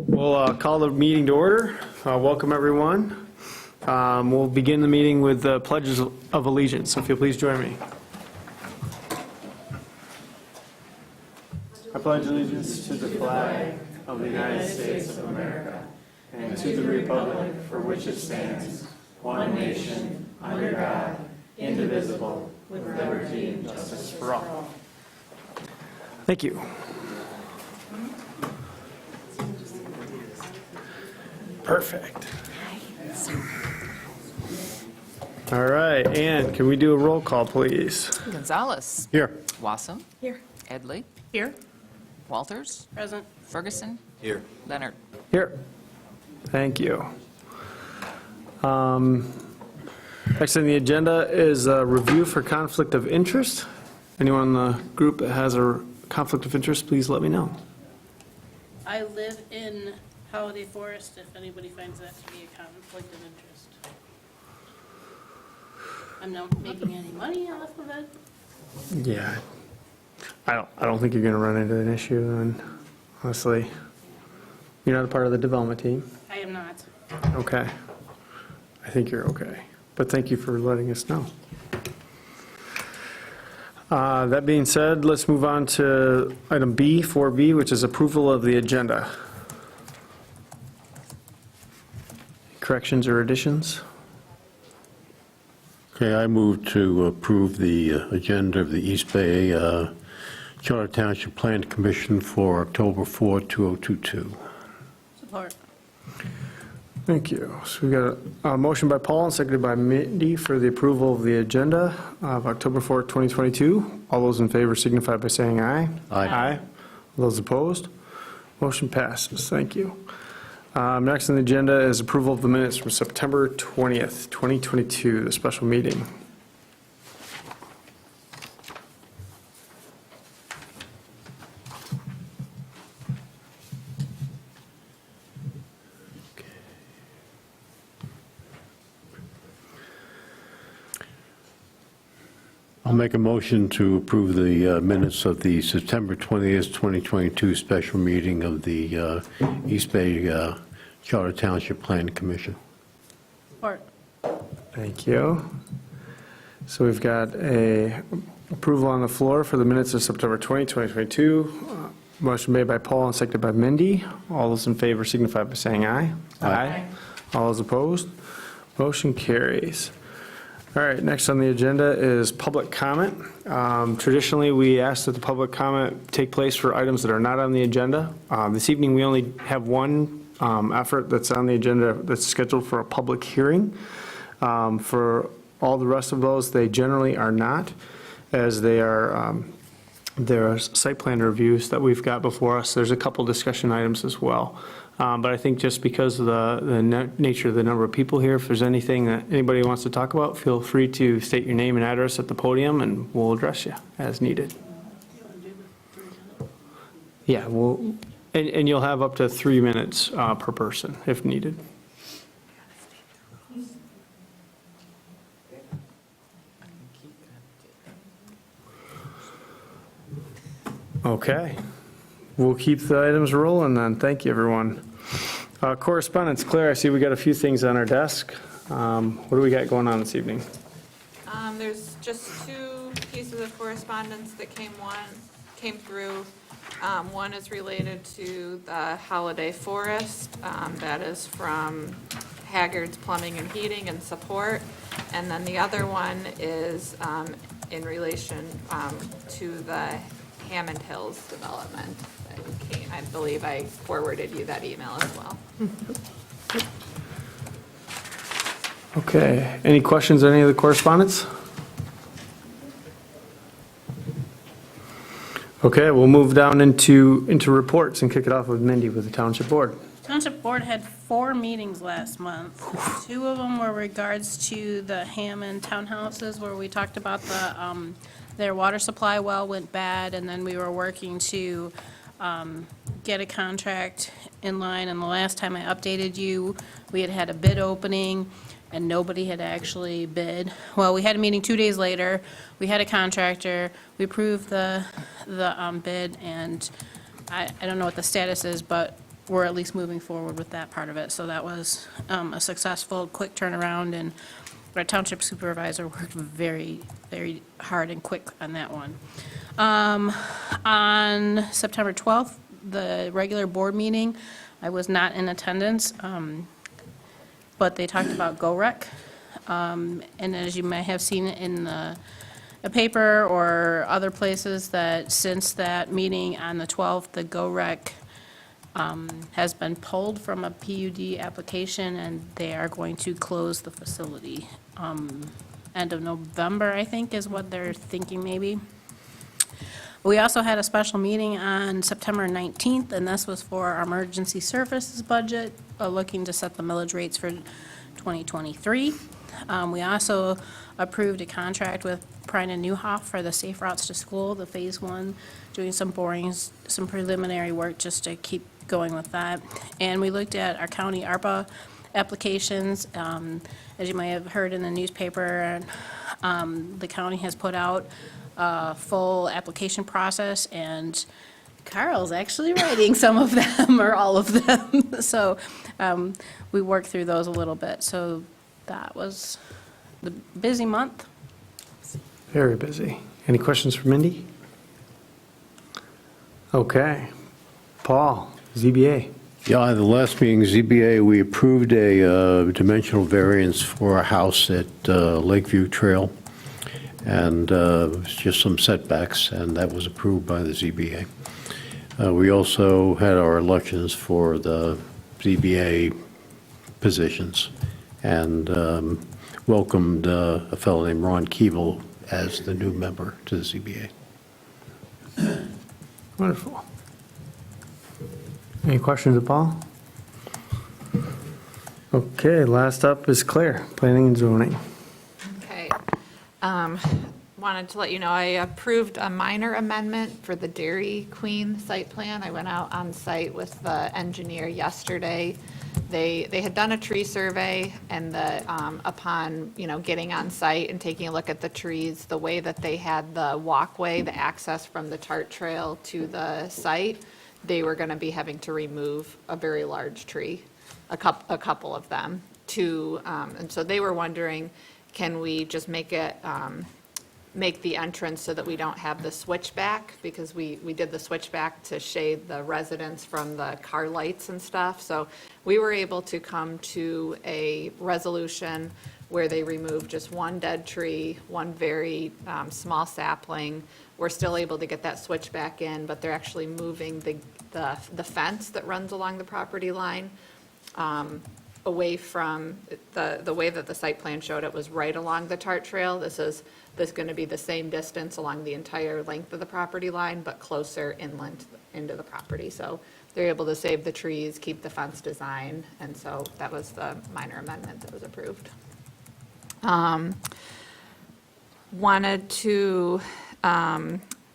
We'll call the meeting to order. Welcome, everyone. We'll begin the meeting with the pledges of allegiance. So if you'll please join me. I pledge allegiance to the flag of the United States of America and to the republic for which it stands, one nation, under God, indivisible, with liberty and justice for all. Thank you. Perfect. All right, Ann, can we do a roll call, please? Gonzalez. Here. Wassam. Here. Edley. Here. Walters. Present. Ferguson. Here. Leonard. Here. Thank you. Next on the agenda is a review for conflict of interest. Anyone in the group that has a conflict of interest, please let me know. I live in Holiday Forest, if anybody finds that to be a conflict of interest. I'm not making any money off of it. Yeah. I don't think you're going to run into an issue, and honestly, you're not a part of the development team. I am not. Okay. I think you're okay. But thank you for letting us know. That being said, let's move on to item B, 4B, which is approval of the agenda. Corrections or additions? Okay, I move to approve the agenda of the East Bay Charter Township Plan Commission for October 4, 2022. Support. Thank you. So we got a motion by Paul and seconded by Mindy for the approval of the agenda of October 4, 2022. All those in favor signify by saying aye. Aye. All those opposed? Motion passes. Thank you. Next on the agenda is approval of the minutes from September 20th, 2022, the special meeting. I'll make a motion to approve the minutes of the September 20th, 2022 special meeting of the East Bay Charter Township Plan Commission. Support. Thank you. So we've got a approval on the floor for the minutes of September 20, 2022. Motion made by Paul and seconded by Mindy. All those in favor signify by saying aye. Aye. All those opposed? Motion carries. All right, next on the agenda is public comment. Traditionally, we ask that the public comment take place for items that are not on the agenda. This evening, we only have one effort that's on the agenda that's scheduled for a public hearing. For all the rest of those, they generally are not, as they are there are site plan reviews that we've got before us. There's a couple discussion items as well. But I think just because of the nature of the number of people here, if there's anything that anybody wants to talk about, feel free to state your name and address at the podium, and we'll address you as needed. Yeah, and you'll have up to 3 minutes per person if needed. Okay. We'll keep the items rolling then. Thank you, everyone. Correspondence, Claire, I see we got a few things on our desk. What do we got going on this evening? There's just two pieces of correspondence that came through. One is related to the Holiday Forest. That is from Haggard's Plumbing and Heating and Support. And then the other one is in relation to the Hammond Hills development. I believe I forwarded you that email as well. Okay, any questions on any of the correspondence? Okay, we'll move down into reports and kick it off with Mindy with the Township Board. Township Board had 4 meetings last month. 2 of them were regards to the Hammond townhouses, where we talked about their water supply well went bad, and then we were working to get a contract in line. And the last time I updated you, we had a bid opening, and nobody had actually bid. Well, we had a meeting 2 days later. We had a contractor. We approved the bid, and I don't know what the status is, but we're at least moving forward with that part of it. So that was a successful, quick turnaround, and our township supervisor worked very, very hard and quick on that one. On September 12th, the regular board meeting, I was not in attendance, but they talked about GOREC. And as you may have seen in the paper or other places, that since that meeting on the 12th, the GOREC has been pulled from a PUD application, and they are going to close the facility. End of November, I think, is what they're thinking maybe. We also had a special meeting on September 19th, and this was for our emergency services budget, looking to set the millage rates for 2023. We also approved a contract with Prine and Newhoff for the Safe Routes to School, the Phase 1, doing some borings, some preliminary work just to keep going with that. And we looked at our county ARPA applications. As you may have heard in the newspaper, the county has put out a full application process, and Carl's actually writing some of them, or all of them. So we worked through those a little bit. So that was the busy month. Very busy. Any questions for Mindy? Okay. Paul, ZBA. Yeah, the last meeting, ZBA, we approved a dimensional variance for a house at Lakeview Trail, and just some setbacks, and that was approved by the ZBA. We also had our elections for the ZBA positions, and welcomed a fellow named Ron Keeble as the new member to the ZBA. Wonderful. Any questions of Paul? Okay, last up is Claire, Planning and Zoning. Okay. Wanted to let you know, I approved a minor amendment for the Dairy Queen site plan. I went out on site with the engineer yesterday. They had done a tree survey, and upon, getting on site and taking a look at the trees, the way that they had the walkway, the access from the TART trail to the site, they were going to be having to remove a very large tree, a couple of them, and so they were wondering, can we just make the entrance so that we don't have the switchback, because we did the switchback to shade the residents from the car lights and stuff. So we were able to come to a resolution where they removed just one dead tree, one very small sapling. We're still able to get that switchback in, but they're actually moving the fence that runs along the property line away from the way that the site plan showed it was right along the TART trail. This is going to be the same distance along the entire length of the property line, but closer inland into the property. So they're able to save the trees, keep the fence design, and so that was the minor amendment that was approved. Wanted to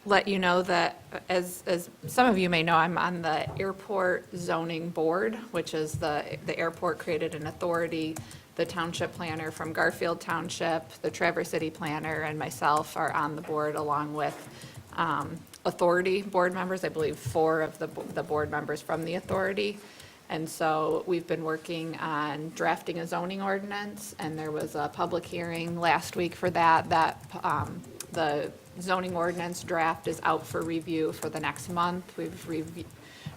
let you know that, as some of you may know, I'm on the Airport Zoning Board, which is the airport created an authority. The township planner from Garfield Township, the Traverse City planner, and myself are on the board, along with authority board members. I believe 4 of the board members from the authority. And so we've been working on drafting a zoning ordinance, and there was a public hearing last week for that. The zoning ordinance draft is out for review for the next month. We've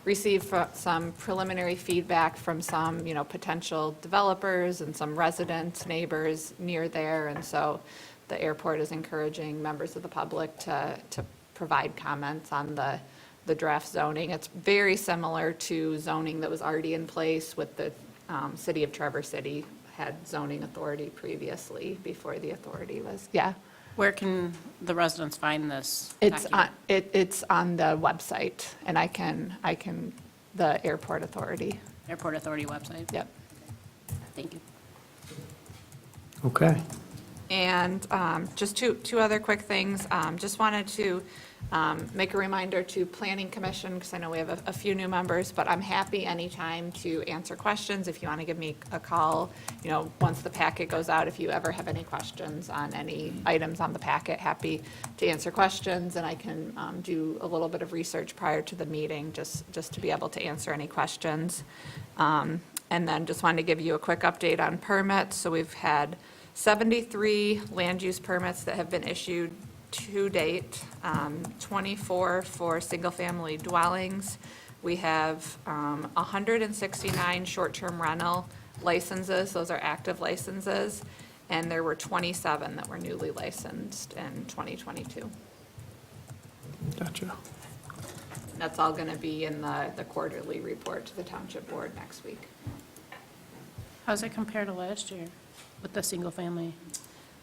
received some preliminary feedback from some, potential developers and some residents, neighbors near there. And so the airport is encouraging members of the public to provide comments on the draft zoning. It's very similar to zoning that was already in place with the city of Traverse City had zoning authority previously before the authority was, yeah. Where can the residents find this It's document? it's on the website, and I can, the airport authority. Airport Authority website? Yep. Thank you. Okay. And just two other quick things. Just wanted to make a reminder to Planning Commission, because I know we have a few new members, but I'm happy anytime to answer questions. If you want to give me a call, once the packet goes out, if you ever have any questions on any items on the packet, happy to answer questions, and I can do a little bit of research prior to the meeting, just to be able to answer any questions. And then just wanted to give you a quick update on permits. So we've had 73 land use permits that have been issued to date, 24 for single-family dwellings. We have 169 short-term rental licenses, those are active licenses, and there were 27 that were newly licensed in 2022. Gotcha. That's all going to be in the quarterly report to the Township Board next week. How's it compare to last year with the single family?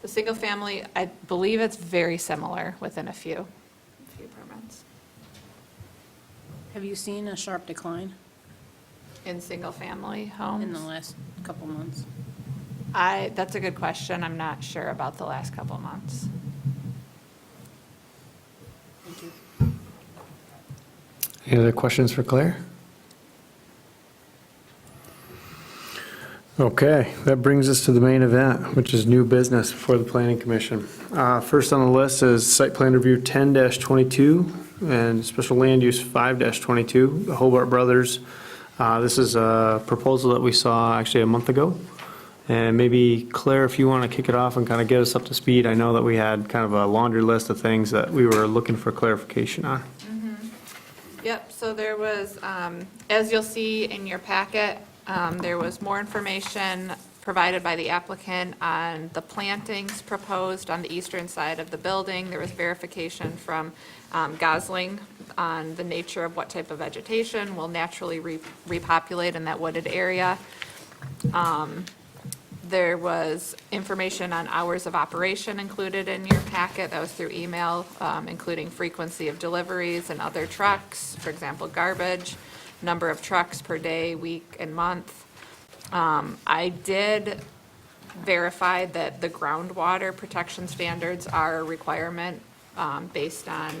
The single family, I believe it's very similar within a few permits. Have you seen a sharp decline In single-family in homes? the last couple months? That's a good question. I'm not sure about the last couple months. Thank you. Any other questions for Claire? Okay, that brings us to the main event, which is new business before the Planning Commission. First on the list is site plan review 10-22 and special land use 5-22, the Hobart Brothers. This is a proposal that we saw actually a month ago. And maybe Claire, if you want to kick it off and kind of get us up to speed. I know that we had kind of a laundry list of things that we were looking for clarification on. Yep, so there was, as you'll see in your packet, there was more information provided by the applicant on the plantings proposed on the eastern side of the building. There was verification from Gosling on the nature of what type of vegetation will naturally repopulate in that wooded area. There was information on hours of operation included in your packet. That was through email, including frequency of deliveries and other trucks, for example, garbage, number of trucks per day, week, and month. I did verify that the groundwater protection standards are a requirement based on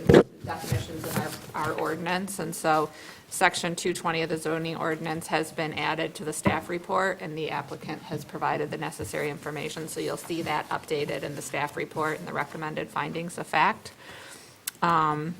definitions in our ordinance. And so Section 220 of the zoning ordinance has been added to the staff report, and the applicant has provided the necessary information. So you'll see that updated in the staff report and the recommended findings of fact.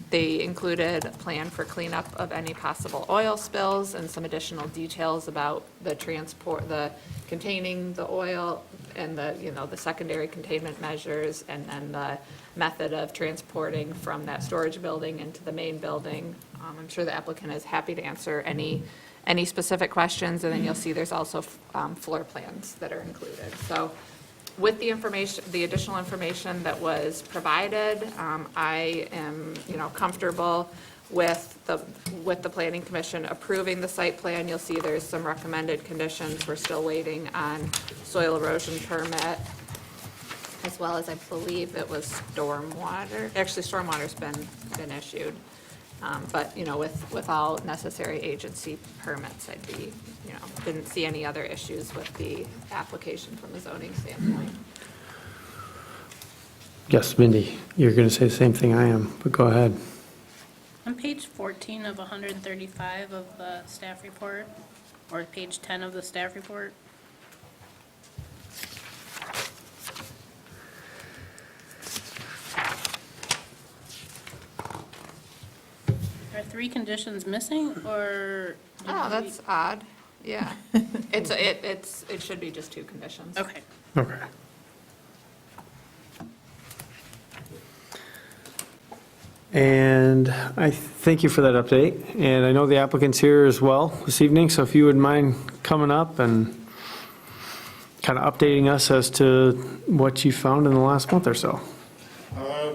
They included a plan for cleanup of any possible oil spills and some additional details about the transport, the containing the oil and the secondary containment measures, and then the method of transporting from that storage building into the main building. I'm sure the applicant is happy to answer any specific questions, and then you'll see there's also floor plans that are included. So with the information, the additional information that was provided, I am, comfortable with the Planning Commission approving the site plan. You'll see there's some recommended conditions. We're still waiting on soil erosion permit, as well as I believe it was stormwater. Actually, stormwater's been issued. But, with all necessary agency permits, I'd be, didn't see any other issues with the application from a zoning standpoint. Yes, Mindy, you're going to say the same thing I am, but go ahead. On page 14 of 135 of the staff report, or page 10 of the staff report, are 3 conditions missing, or? did Oh, we- that's odd. Yeah. It should be just 2 conditions. Okay. Okay. And I thank you for that update. And I know the applicant's here as well this evening, so if you would mind coming up and kind of updating us as to what you found in the last month or so. I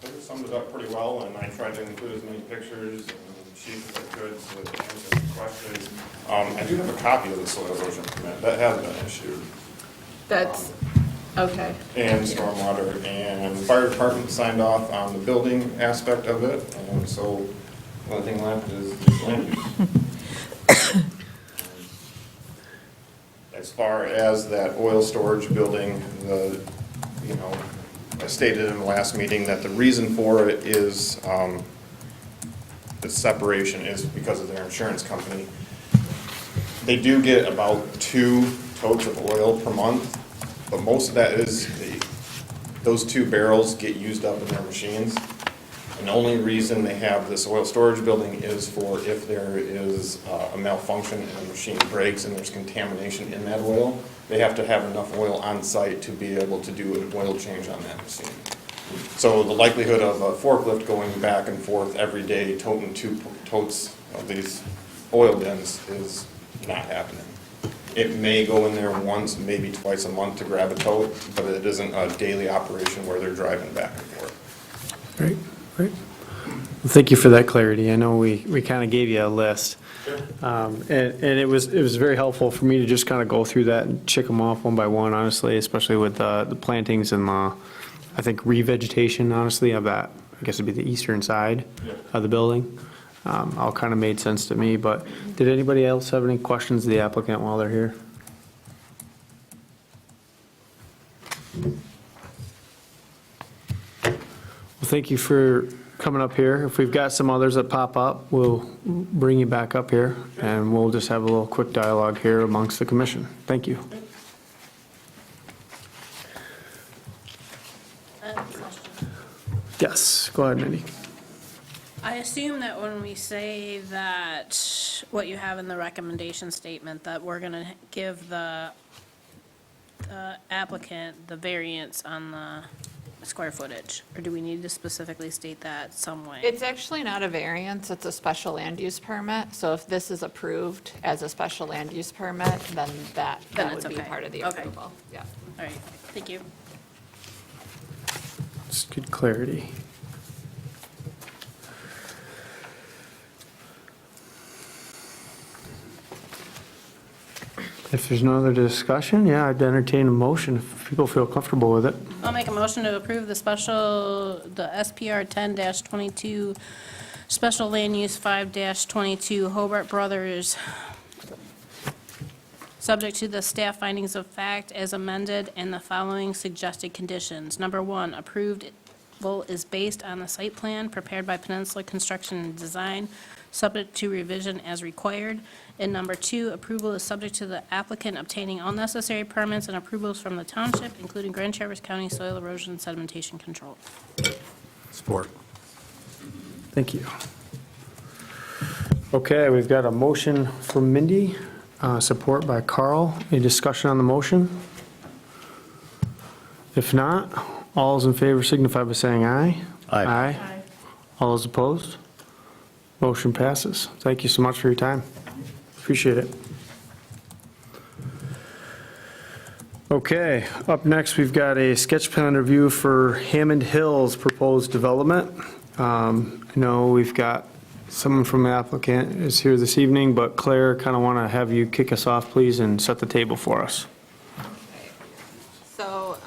think summed it up pretty well, and I tried to include as many pictures and sheets as I could so that answer the questions. I do have a copy of the soil erosion permit that has been issued, That's, okay. and stormwater, and the fire department signed off on the building aspect of it, and so the only thing left is land use. That's far as that oil storage building, I stated in the last meeting that the reason for it is, the separation is because of their insurance company. They do get about 2 totes of oil per month, but most of that is, those 2 barrels get used up in their machines. And the only reason they have this oil storage building is for if there is a malfunction and the machine breaks and there's contamination in that oil, they have to have enough oil on site to be able to do an oil change on that machine. So the likelihood of a forklift going back and forth every day, toting 2 totes of these oil bins is not happening. It may go in there once, maybe twice a month to grab a tote, but it isn't a daily operation where they're driving back and forth. Great, great. Well, thank you for that clarity. I know we kind of gave you a list. And it was very helpful for me to just kind of go through that and check them off one by one, honestly, especially with the plantings and I think revegetation, honestly, of that, I guess it'd be the eastern side of the building. All kind of made sense to me, but did anybody else have any questions of the applicant while they're here? Well, thank you for coming up here. If we've got some others that pop up, we'll bring you back up here, and we'll just have a little quick dialogue here amongst the commission. Thank you. Yes, go ahead, Mindy. I assume that when we say that what you have in the recommendation statement, that we're going to give the applicant the variance on the square footage? Or do we need to specifically state that some way? It's actually not a variance, it's a special land use permit. So if this is approved as a special land use permit, then that it's would be okay. part of the Okay. approval. Yeah. All right, thank you. Just good clarity. If there's no other discussion, yeah, I'd entertain a motion if people feel comfortable with it. I'll make a motion to approve the SPR 10-22, special land use 5-22, Hobart Brothers, subject to the staff findings of fact as amended and the following suggested conditions. Number 1, approval is based on the site plan prepared by Peninsula Construction and Design, subject to revision as required. And number 2, approval is subject to the applicant obtaining all necessary permits and approvals from the township, including Grand Traverse County Soil Erosion and Sedimentation Control. Support. Thank you. Okay, we've got a motion from Mindy, support by Carl. Any discussion on the motion? If not, all those in favor signify by saying aye. Aye. Aye. All those opposed? Motion passes. Thank you so much for your time. Appreciate it. Okay, up next, we've got a sketch plan review for Hammond Hills proposed development. I know we've got someone from the applicant is here this evening, but Claire, kind of want to have you kick us off, please, and set the table for us. So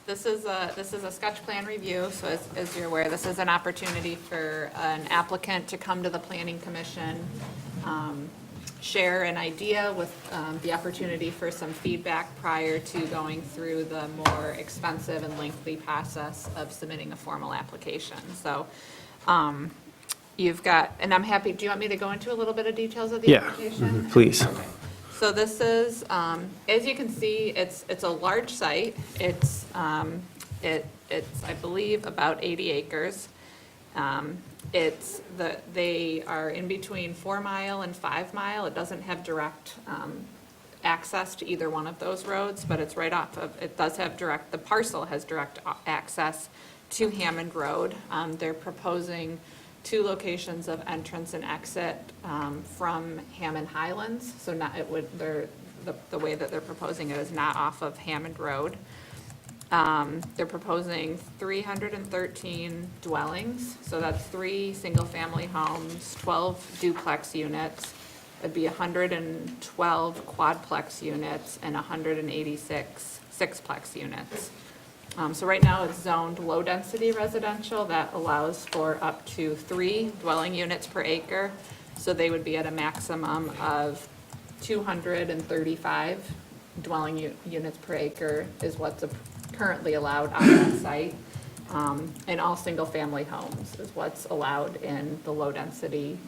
this is a sketch plan review, so as you're aware, this is an opportunity for an applicant to come to the planning commission, share an idea with the opportunity for some feedback prior to going through the more expensive and lengthy process of submitting a formal application. So you've got, and I'm happy, do you want me to go into a little bit of details of the Yeah, application? please. So this is, as you can see, it's a large site. It's, I believe, about 80 acres. They are in between 4 Mile and 5 Mile. It doesn't have direct access to either one of those roads, but it's right off of, it does have direct, the parcel has direct access to Hammond Road. They're proposing 2 locations of entrance and exit from Hammond Highlands. So not, it would, the way that they're proposing it is not off of Hammond Road. They're proposing 313 dwellings, so that's 3 single-family homes, 12 duplex units. It'd be 112 quadplex units and 186 sixplex units. So right now it's zoned low-density residential. That allows for up to 3 dwelling units per acre. So they would be at a maximum of 235 units per acre is what's currently allowed on that site. And all single-family homes is what's allowed in the low-density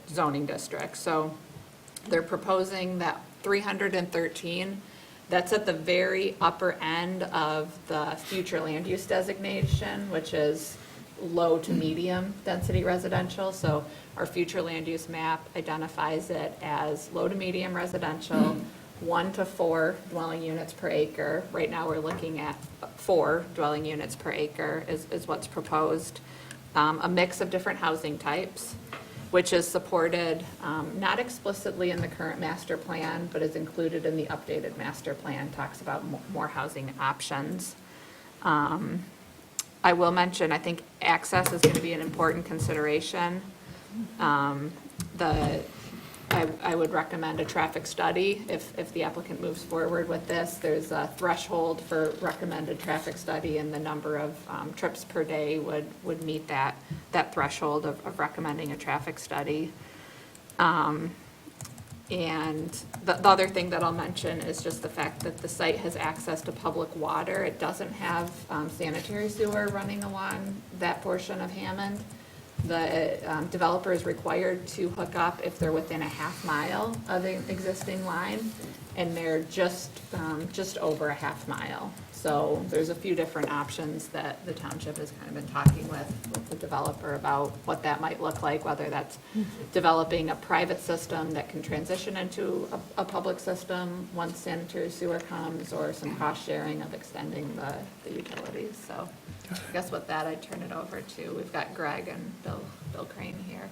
zoning district. So they're proposing that 313, that's at the very upper end of the future land use designation, which is low to medium density residential. So our future land use map identifies it as low to medium residential, 1 to 4 dwelling units per acre. Right now, we're looking at 4 dwelling units per acre is what's proposed. A mix of different housing types, which is supported, not explicitly in the current master plan, but is included in the updated master plan, talks about more housing options. I will mention, I think access is going to be an important consideration. I would recommend a traffic study if the applicant moves forward with this. There's a threshold for recommended traffic study, and the number of trips per day would meet that threshold of recommending a traffic study. And the other thing that I'll mention is just the fact that the site has access to public water. It doesn't have sanitary sewer running along that portion of Hammond. The developer is required to hook up if they're within a half mile of the existing line, and they're just over a half mile. So there's a few different options that the township has kind of been talking with the developer about what that might look like, whether that's developing a private system that can transition into a public system once sanitary sewer comes, or some cost sharing of extending the utilities. So I guess with that, I'd turn it over to, we've got Greg and Bill Crane here.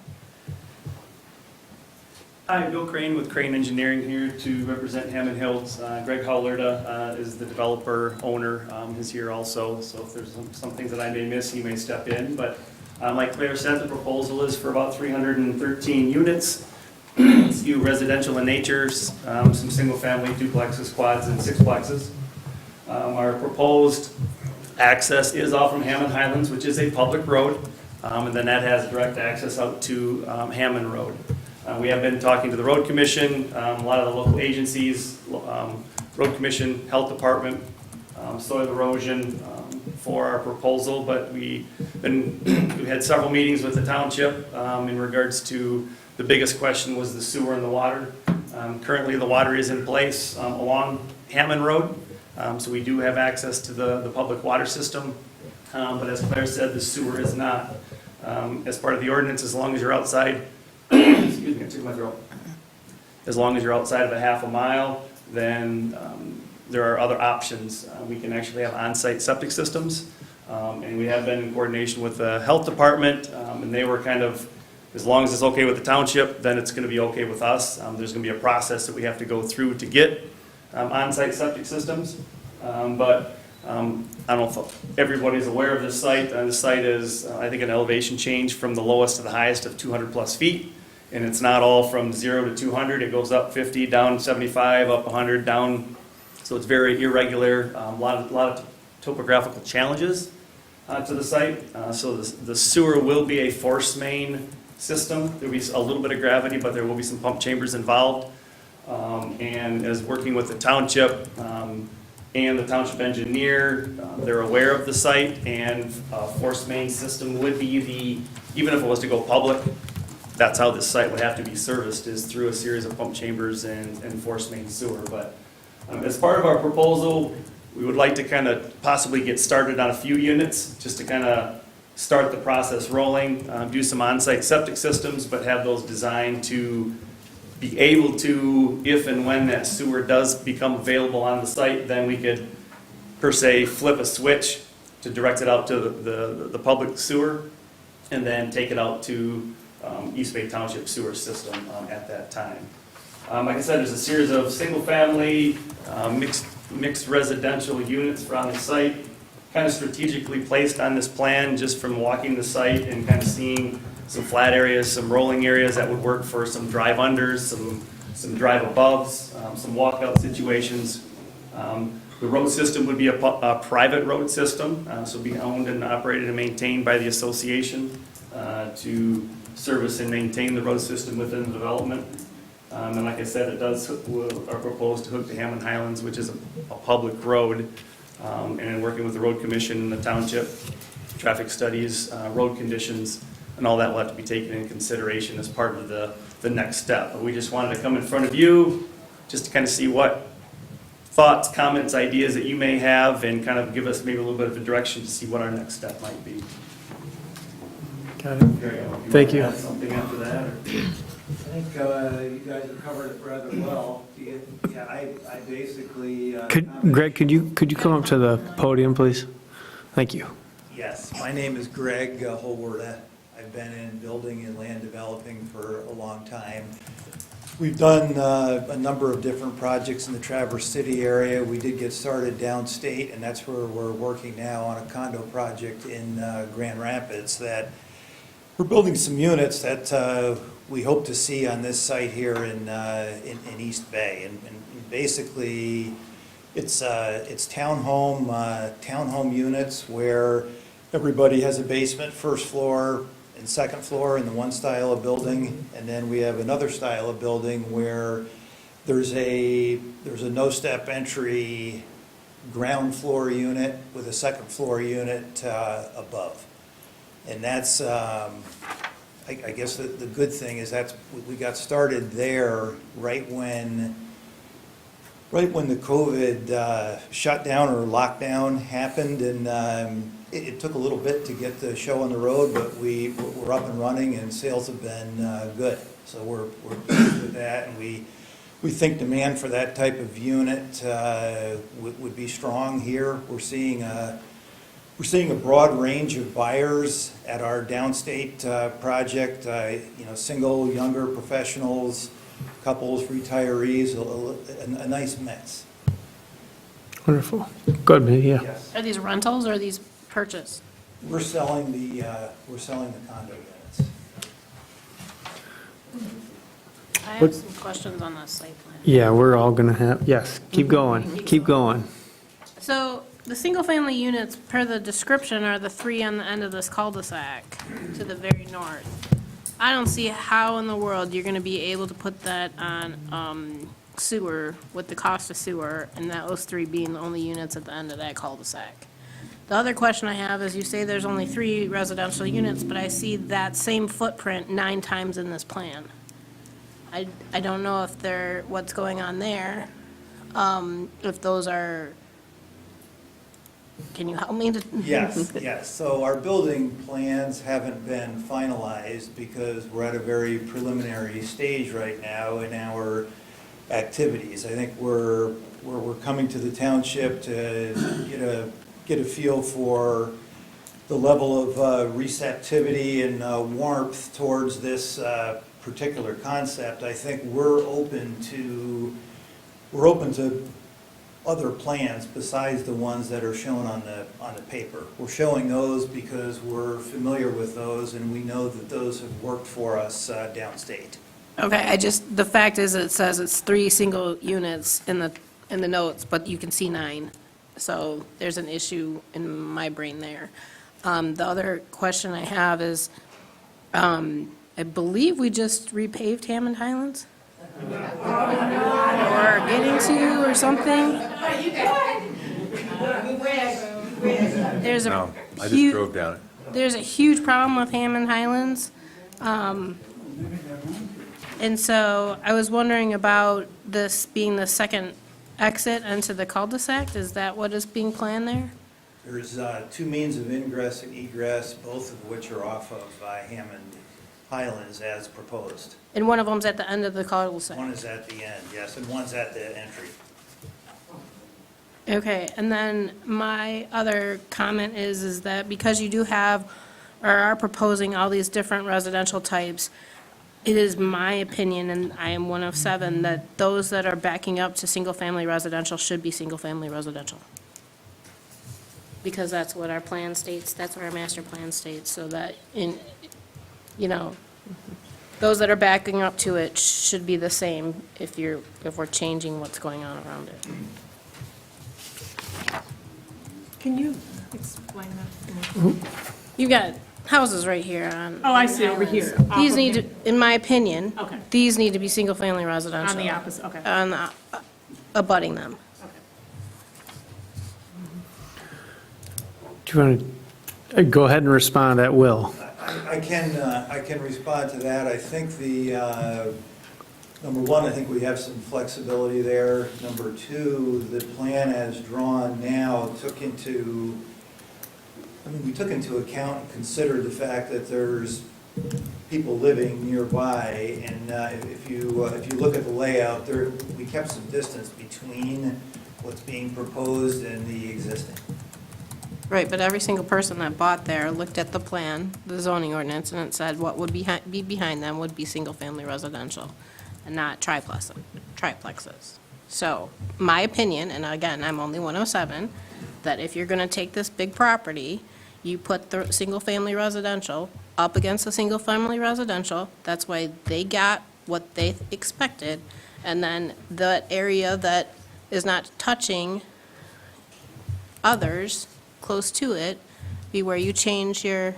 Hi, Bill Crane with Crane Engineering here to represent Hammond Hills. Greg Howlerda is the developer, owner, is here also, so if there's some things that I may miss, he may step in. But like Claire said, the proposal is for about 313 units, a few residential in nature, some single-family duplexes, quads, and sixplexes. Our proposed access is off from Hammond Highlands, which is a public road, and then that has direct access out to Hammond Road. We have been talking to the Road Commission, a lot of the local agencies, Road Commission, Health Department, soil erosion for our proposal, but we've had several meetings with the township in regards to the biggest question was the sewer and the water. Currently, the water is in place along Hammond Road, so we do have access to the public water system, but as Claire said, the sewer is not. As part of the ordinance, as long as you're outside, excuse me, I took my throat. As long as you're outside of a half a mile, then there are other options. We can actually have on-site septic systems, and we have been in coordination with the health department, and they were kind of, as long as it's okay with the township, then it's going to be okay with us. There's going to be a process that we have to go through to get on-site septic systems, but I don't know if everybody's aware of this site. The site is, I think, an elevation change from the lowest to the highest of 200 plus feet. And it's not all from 0 to 200. It goes up 50, down 75, up 100, down. So it's very irregular. A lot of topographical challenges to the site. So the sewer will be a force main system. There'll be a little bit of gravity, but there will be some pump chambers involved. And as working with the township, and the township engineer, they're aware of the site, and force main system would be even if it was to go public, that's how this site would have to be serviced, is through a series of pump chambers and force main sewer. But as part of our proposal, we would like to kind of possibly get started on a few units, just to kind of start the process rolling, do some on-site septic systems, but have those designed to be able to, if and when that sewer does become available on the site, then we could, per se, flip a switch to direct it out to the public sewer, and then take it out to East Bay Township sewer system at that time. Like I said, there's a series of single-family, mixed residential units around the site, kind of strategically placed on this plan just from walking the site and kind of seeing some flat areas, some rolling areas that would work for some drive-unders, some drive-aboves, some walkout situations. The road system would be a private road system, so be owned and operated and maintained by the association to service and maintain the road system within the development. And like I said, it does, are proposed to hook to Hammond Highlands, which is a public road. And in working with the road commission and the township, traffic studies, road conditions, and all that will have to be taken into consideration as part of the next step. But we just wanted to come in front of you, just to kind of see what thoughts, comments, ideas that you may have, and kind of give us maybe a little bit of a direction to see what our next step might be. Got it. Gary, I don't know if Thank wanna you. add something after that, or? I think you guys have covered it rather well. Yeah, I basically. Greg, could you come up to the podium, please? Thank you. Yes, my name is Greg Holwerda. I've been in building and land developing for a long time. We've done a number of different projects in the Traverse City area. We did get started downstate, and that's where we're working now on a condo project in Grand Rapids that we're building some units that we hope to see on this site here in East Bay. And basically, it's townhome units where everybody has a basement, first floor and second floor in the one style of building. And then we have another style of building where there's a no-step entry ground floor unit with a second floor unit above. And that's, I guess the good thing is we got started there right when the COVID shutdown or lockdown happened, and it took a little bit to get the show on the road, but we're up and running, and sales have been good. So we're pleased with that, and we think demand for that type of unit would be strong here. We're seeing a broad range of buyers at our downstate project, single, younger professionals, couples, retirees, a nice mix. Wonderful. Good, maybe, yeah. Yes. Are these rentals or are these purchase? We're selling the condo units. I have What- some questions on the site plan. Yeah, we're all gonna have, yes, keep going, keep going. So the single-family units, per the description, are the three on the end of this cul-de-sac to the very north. I don't see how in the world you're gonna be able to put that on sewer with the cost of sewer, and those three being the only units at the end of that cul-de-sac. The other question I have is, you say there's only 3 residential units, but I see that same footprint 9 times in this plan. I don't know if what's going on there, if those are, can you help me to? Yes, yes. So our building plans haven't been finalized because we're at a very preliminary stage right now in our activities. I think we're coming to the township to get a feel for the level of receptivity and warmth towards this particular concept. I think we're open to other plans besides the ones that are shown on the paper. We're showing those because we're familiar with those, and we know that those have worked for us downstate. Okay, the fact is, it says it's 3 single units in the notes, but you can see 9. So there's an issue in my brain there. The other question I have is, I believe we just repaved Hammond Highlands? Or getting to, or something? There's a No, I just huge, drove down it. there's a huge problem with Hammond Highlands. And so I was wondering about this being the second exit into the cul-de-sac. Is that what is being planned there? There's 2 means of ingress and egress, both of which are off of Hammond Highlands as proposed. And one of them's at the end of the cul-de-sac? One is at the end, yes, and one's at the entry. Okay, and then my other comment is that because you do have, or are proposing all these different residential types, it is my opinion, and I am one of 7, that those that are backing up to single-family residential should be single-family residential. Because that's what our plan states, that's what our master plan states, so that those that are backing up to it should be the same if we're changing what's going on around it. Can you explain that to me? You got houses right here on. Oh, I see, over here. off These of need to, here. in my opinion. Okay. These need to be single-family residential. On the opposite, okay. On the, abutting them. Do you want to, go ahead and respond at will. I can respond to that. I think number one, I think we have some flexibility there. Number two, the plan as drawn now we took into account and considered the fact that there's people living nearby, and if you look at the layout, we kept some distance between what's being proposed and the existing. Right, but every single person that bought there looked at the plan, the zoning ordinance, and it said what would be behind them would be single-family residential and not triplexes. So, my opinion, and again, I'm only 107, that if you're gonna take this big property, you put the single-family residential up against the single-family residential, that's why they got what they expected, and then the area that is not touching others close to it be where you change your.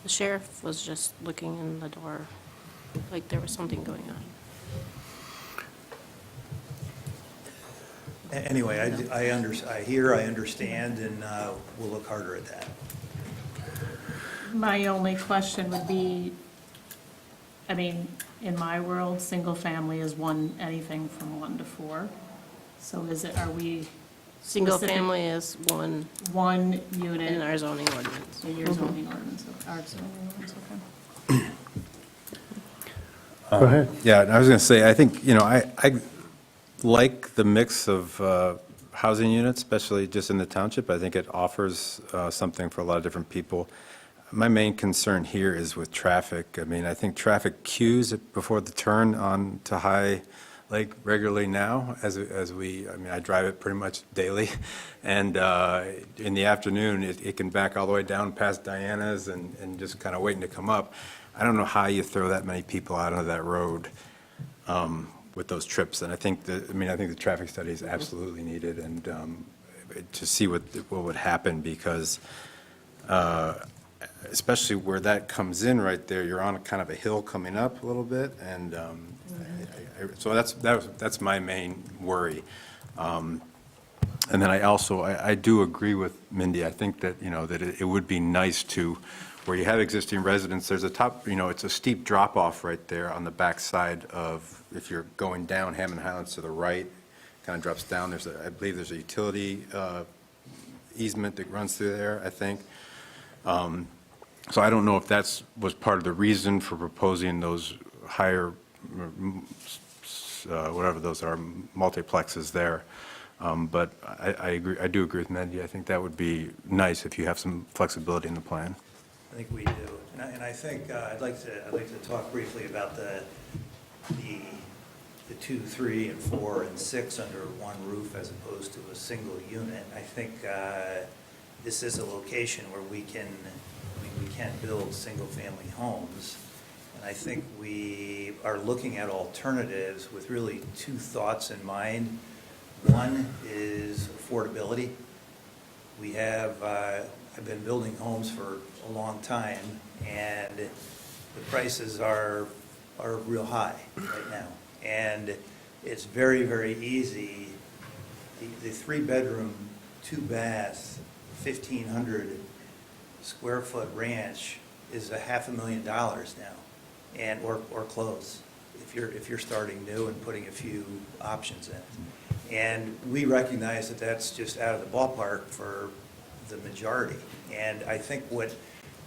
The sheriff was just looking in the door, like there was something going on. Anyway, I hear, I understand, and we'll look harder at that. My only question would be, I mean, in my world, single family is anything from 1 to 4. So are we Single specific- family is one one in unit our zoning ordinance. in your zoning ordinance, our zoning ordinance, okay? Go ahead. Yeah, and I was going to say, I think, I like the mix of housing units, especially just in the township. I think it offers something for a lot of different people. My main concern here is with traffic. I mean, I think traffic queues before the turn on to High Lake regularly now, I mean, I drive it pretty much daily, and in the afternoon, it can back all the way down past Diana's and just kind of waiting to come up. I don't know how you throw that many people out onto that road with those trips, and I think the traffic study is absolutely needed, and to see what would happen, because especially where that comes in right there, you're on kind of a hill coming up a little bit, and so that's my main worry. And then I do agree with Mindy. I think that, that it would be nice to, where you have existing residents, there's a top, it's a steep drop-off right there on the back side of, if you're going down Hammond Highlands to the right, kind of drops down. I believe there's a utility easement that runs through there, I think. So I don't know if was part of the reason for proposing those higher, whatever those are, multiplexes there. But I agree. I do agree with Mindy. I think that would be nice if you have some flexibility in the plan. I think we do. And I think I'd like to talk briefly about the 2, 3, and 4, and 6 under one roof as opposed to a single unit. I think this is a location where we can build single-family homes. And I think we are looking at alternatives with really 2 thoughts in mind. One is affordability. I've been building homes for a long time, and the prices are real high right now. And it's very, very easy. The 3-bedroom, 2-bath, 1,500 square foot ranch is $500,000 now, and or close, if you're starting new and putting a few options in. And we recognize that that's just out of the ballpark for the majority. And I think what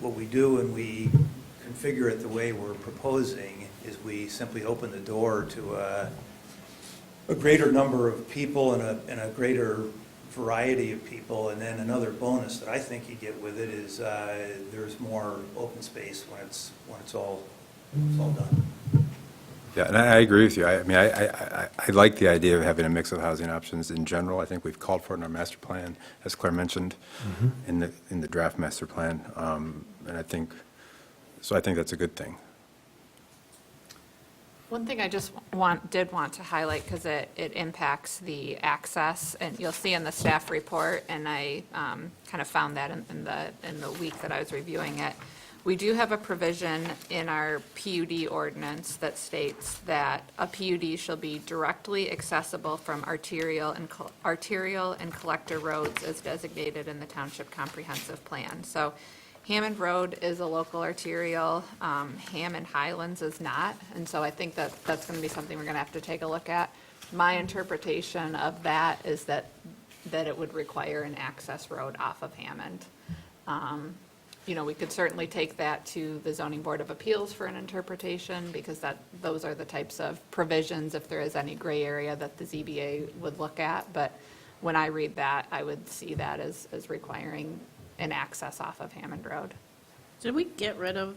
we do when we configure it the way we're proposing is we simply open the door to a greater number of people and a greater variety of people. And then another bonus that I think you get with it is there's more open space when it's all done. Yeah, and I agree with you. I like the idea of having a mix of housing options in general. I think we've called for it in our master plan, as Claire mentioned, in the draft master plan. And I think that's a good thing. One thing I just did want to highlight, because it impacts the access, and you'll see in the staff report, and I kind of found that in the week that I was reviewing it. We do have a provision in our PUD ordinance that states that a PUD shall be directly accessible from arterial and collector roads as designated in the Township Comprehensive Plan. So Hammond Road is a local arterial, Hammond Highlands is not, and so I think that's going to be something we're going to have to take a look at. My interpretation of that is that it would require an access road off of Hammond. You know, we could certainly take that to the Zoning Board of Appeals for an interpretation, because those are the types of provisions, if there is any gray area, that the ZBA would look at. But when I read that, I would see that as requiring an access off of Hammond Road. Did we get rid of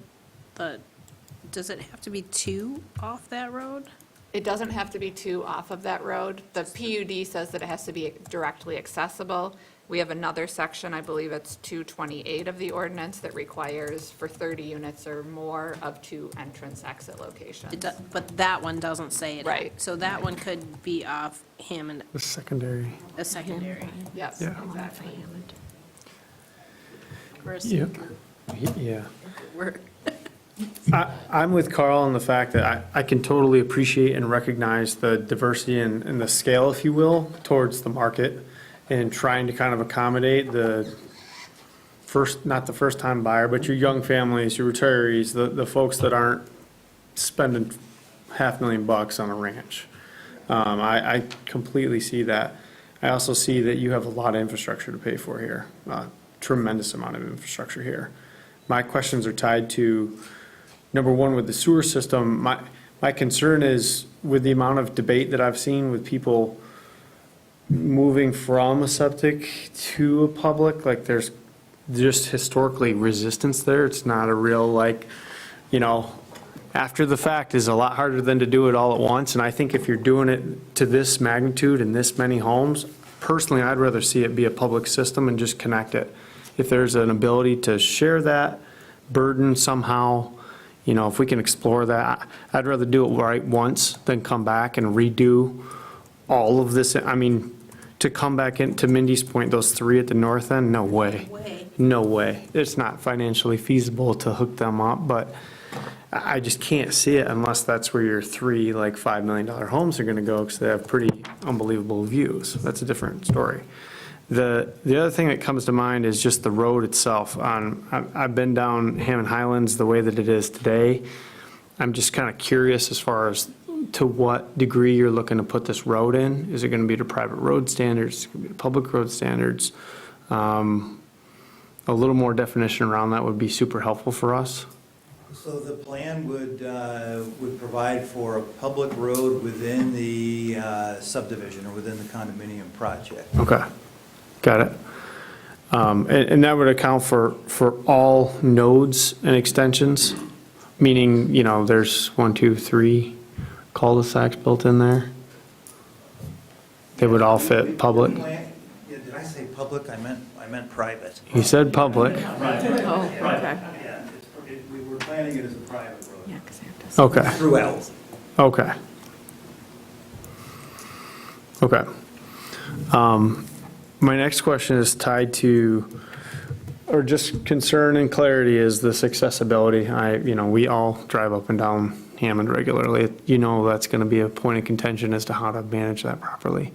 does it have to be 2 off that road? It doesn't have to be 2 off of that road. The PUD says that it has to be directly accessible. We have another section, I believe it's 228 of the ordinance, that requires for 30 units or more of 2 entrance/exit locations. But that one doesn't say it. Right. So that one could be off Hammond, The secondary. a secondary. Yes, Yeah. exactly. Yep. Yeah. We're- I'm with Carl on the fact that I can totally appreciate and recognize the diversity and the scale, if you will, towards the market, and trying to kind of accommodate the not the first time buyer, but your young families, your retirees, the folks that aren't spending $500,000 on a ranch. I completely see that. I also see that you have a lot of infrastructure to pay for here, tremendous amount of infrastructure here. My questions are tied to, number one, with the sewer system. My concern is with the amount of debate that I've seen with people moving from a septic to a public, like there's just historically resistance there. It's not a real, like, you know, after the fact is a lot harder than to do it all at once. And I think if you're doing it to this magnitude and this many homes, personally, I'd rather see it be a public system and just connect it. If there's an ability to share that burden somehow, you know, if we can explore that, I'd rather do it right once than come back and redo all of this. I mean, to come back in, to Mindy's point, those 3 at the north end, no way. No way. It's not financially feasible to hook them up, but I just can't see it unless that's where your 3, like, $5 million homes are gonna go, because they have pretty unbelievable views. That's a different story. The other thing that comes to mind is just the road itself. I've been down Hammond Highlands the way that it is today. I'm just kind of curious as far as to what degree you're looking to put this road in. Is it going to be to private road standards? Is it going to be to public road standards? A little more definition around that would be super helpful for us. So the plan would provide for a public road within the subdivision or within the condominium project. Okay, got it. And that would account for all nodes and extensions, meaning, you know, there's 1, 2, 3 cul-de-sacs built in there? They would all fit public? Yeah, did I say public? I meant private. You said public. Oh, okay. Yeah, we were planning it as a private road. Yeah, 'cause I have to- Okay, Throughout. okay. Okay. My next question is tied to, or just concern and clarity, is this accessibility. You know, we all drive up and down Hammond regularly. You know, that's going to be a point of contention as to how to manage that properly.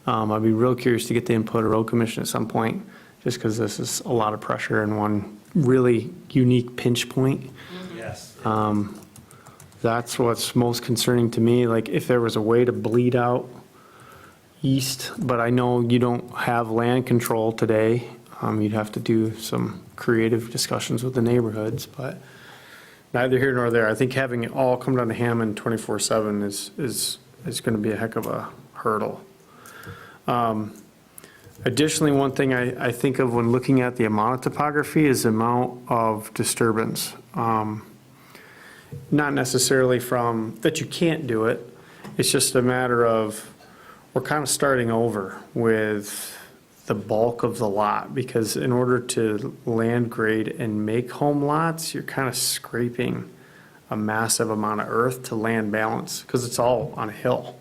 I'd be real curious to get the input of Road Commission at some point, just because this is a lot of pressure and one really unique pinch point. Yes. That's what's most concerning to me. Like, if there was a way to bleed out east, but I know you don't have land control today. You'd have to do some creative discussions with the neighborhoods, but neither here nor there. I think having it all come down to Hammond 24/7 is going to be a heck of a hurdle. Additionally, one thing I think of when looking at the amount of topography is the amount of disturbance. Not necessarily from that you can't do it. It's just a matter of we're kind of starting over with the bulk of the lot, because in order to land grade and make home lots, you're kind of scraping a massive amount of earth to land balance, because it's all on a hill.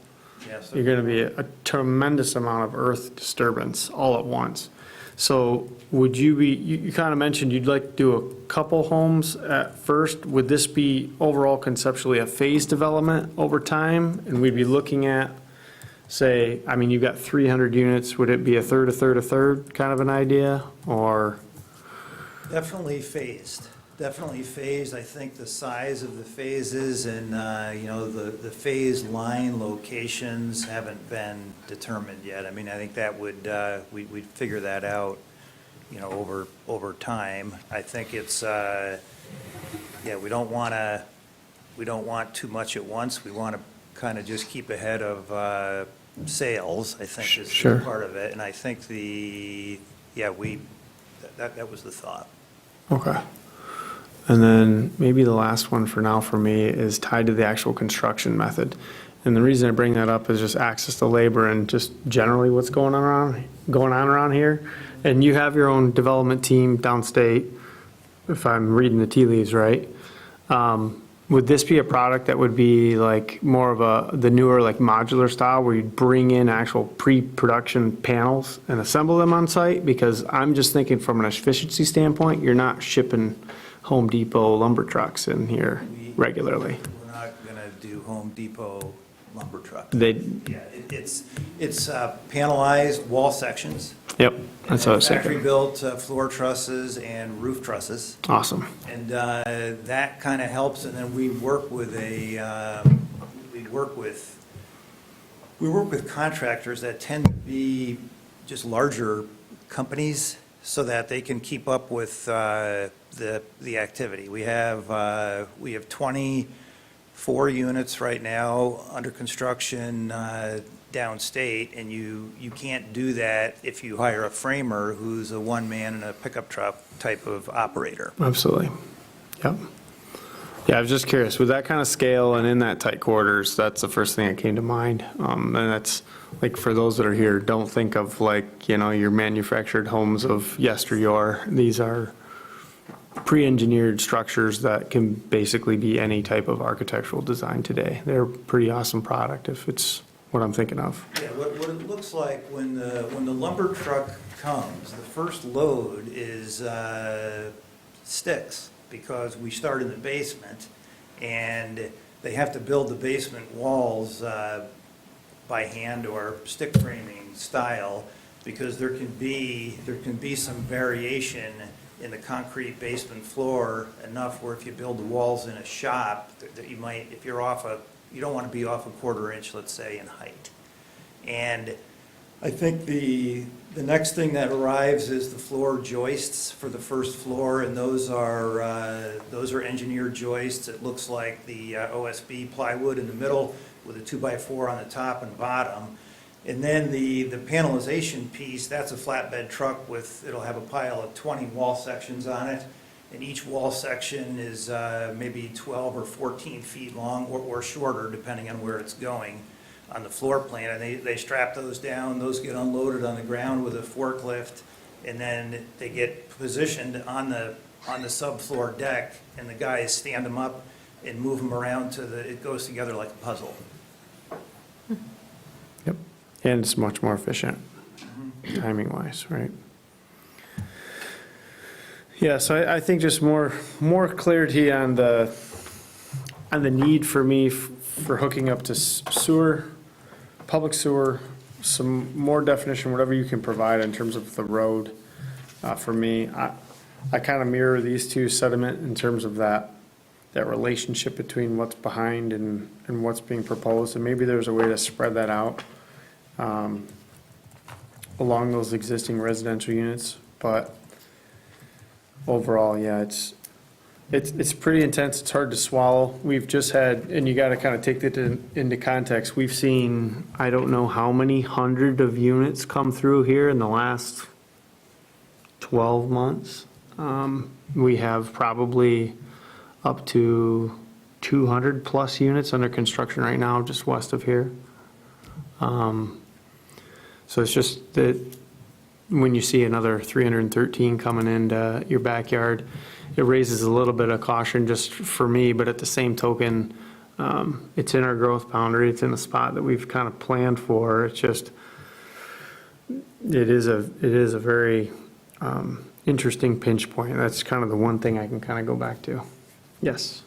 Yes, You're going to be a tremendous amount of earth disturbance all at once. So would you be, you kind of mentioned you'd like to do a couple homes at first. Would this be overall conceptually a phased development over time? And we'd be looking at, say, I mean, you've got 300 units, would it be a third, a third, a third kind of an idea? Or, Definitely phased, definitely phased. I think the size of the phases and, the phase line locations haven't been determined yet. I mean, I think that would, we'd figure that out, over time. I think it's, we don't want too much at once. We want to kind of just keep ahead of sales, I think is Sure. part of it. And I think that was the thought. okay. And then maybe the last one for now for me is tied to the actual construction method. And the reason I bring that up is just access to labor and just generally what's going on around here. And you have your own development team downstate, if I'm reading the tea leaves right. Would this be a product that would be like more of the newer like modular style where you'd bring in actual pre-production panels and assemble them on site? Because I'm just thinking from an efficiency standpoint, you're not shipping Home Depot lumber trucks in here regularly. We're not going to do Home Depot lumber truck. They, Yeah, it's panelized wall sections. yep, that's what I was thinking. Factory-built floor trusses and roof trusses. Awesome. And that kind of helps, and then we work with contractors that tend to be just larger companies so that they can keep up with the activity. We have 24 units right now under construction downstate, and you can't do that if you hire a framer who's a one-man and a pickup truck type of operator. Absolutely. Yep. Yeah, I was just curious, with that kind of scale and in that tight quarters, that's the first thing that came to mind. And that's, like, for those that are here, don't think of like, your manufactured homes of yesteryear. These are pre-engineered structures that can basically be any type of architectural design today. They're a pretty awesome product if it's what I'm thinking of. Yeah, what it looks like when the lumber truck comes, the first load is sticks, because we start in the basement, and they have to build the basement walls by hand or stick framing style, because there can be some variation in the concrete basement floor enough where if you build the walls in a shop, that you might, if you're you don't want to be off a quarter inch, let's say, in height. And I think the next thing that arrives is the floor joists for the first floor, and those are engineered joists. It looks like the OSB plywood in the middle with a 2x4 on the top and bottom. And then the panelization piece, that's a flatbed truck it'll have a pile of 20 wall sections on it. And each wall section is maybe 12 or 14 feet long or shorter, depending on where it's going on the floor plan. And they strap those down, those get unloaded on the ground with a forklift, and then they get positioned on the subfloor deck, and the guys stand them up and move them around it goes together like a puzzle. Yep. And it's much more efficient, timing-wise, right? Yeah, so I think just more clarity on the need for me for hooking up to sewer, public sewer, some more definition, whatever you can provide in terms of the road. For me, I kind of mirror these two sediment in terms of that relationship between what's behind and what's being proposed, and maybe there's a way to spread that out along those existing residential units, but overall, yeah, it's pretty intense. It's hard to swallow. We've just had, and you got to kind of take that into context. We've seen, I don't know how many hundred of units come through here in the last 12 months. We have probably up to 200 plus units under construction right now, just west of here. So it's just that when you see another 313 coming into your backyard, it raises a little bit of caution just for me, but at the same token, it's in our growth boundary, it's in a spot that we've kind of planned for. It's just, it is a very interesting pinch point. That's kind of the one thing I can kind of go back to. Yes,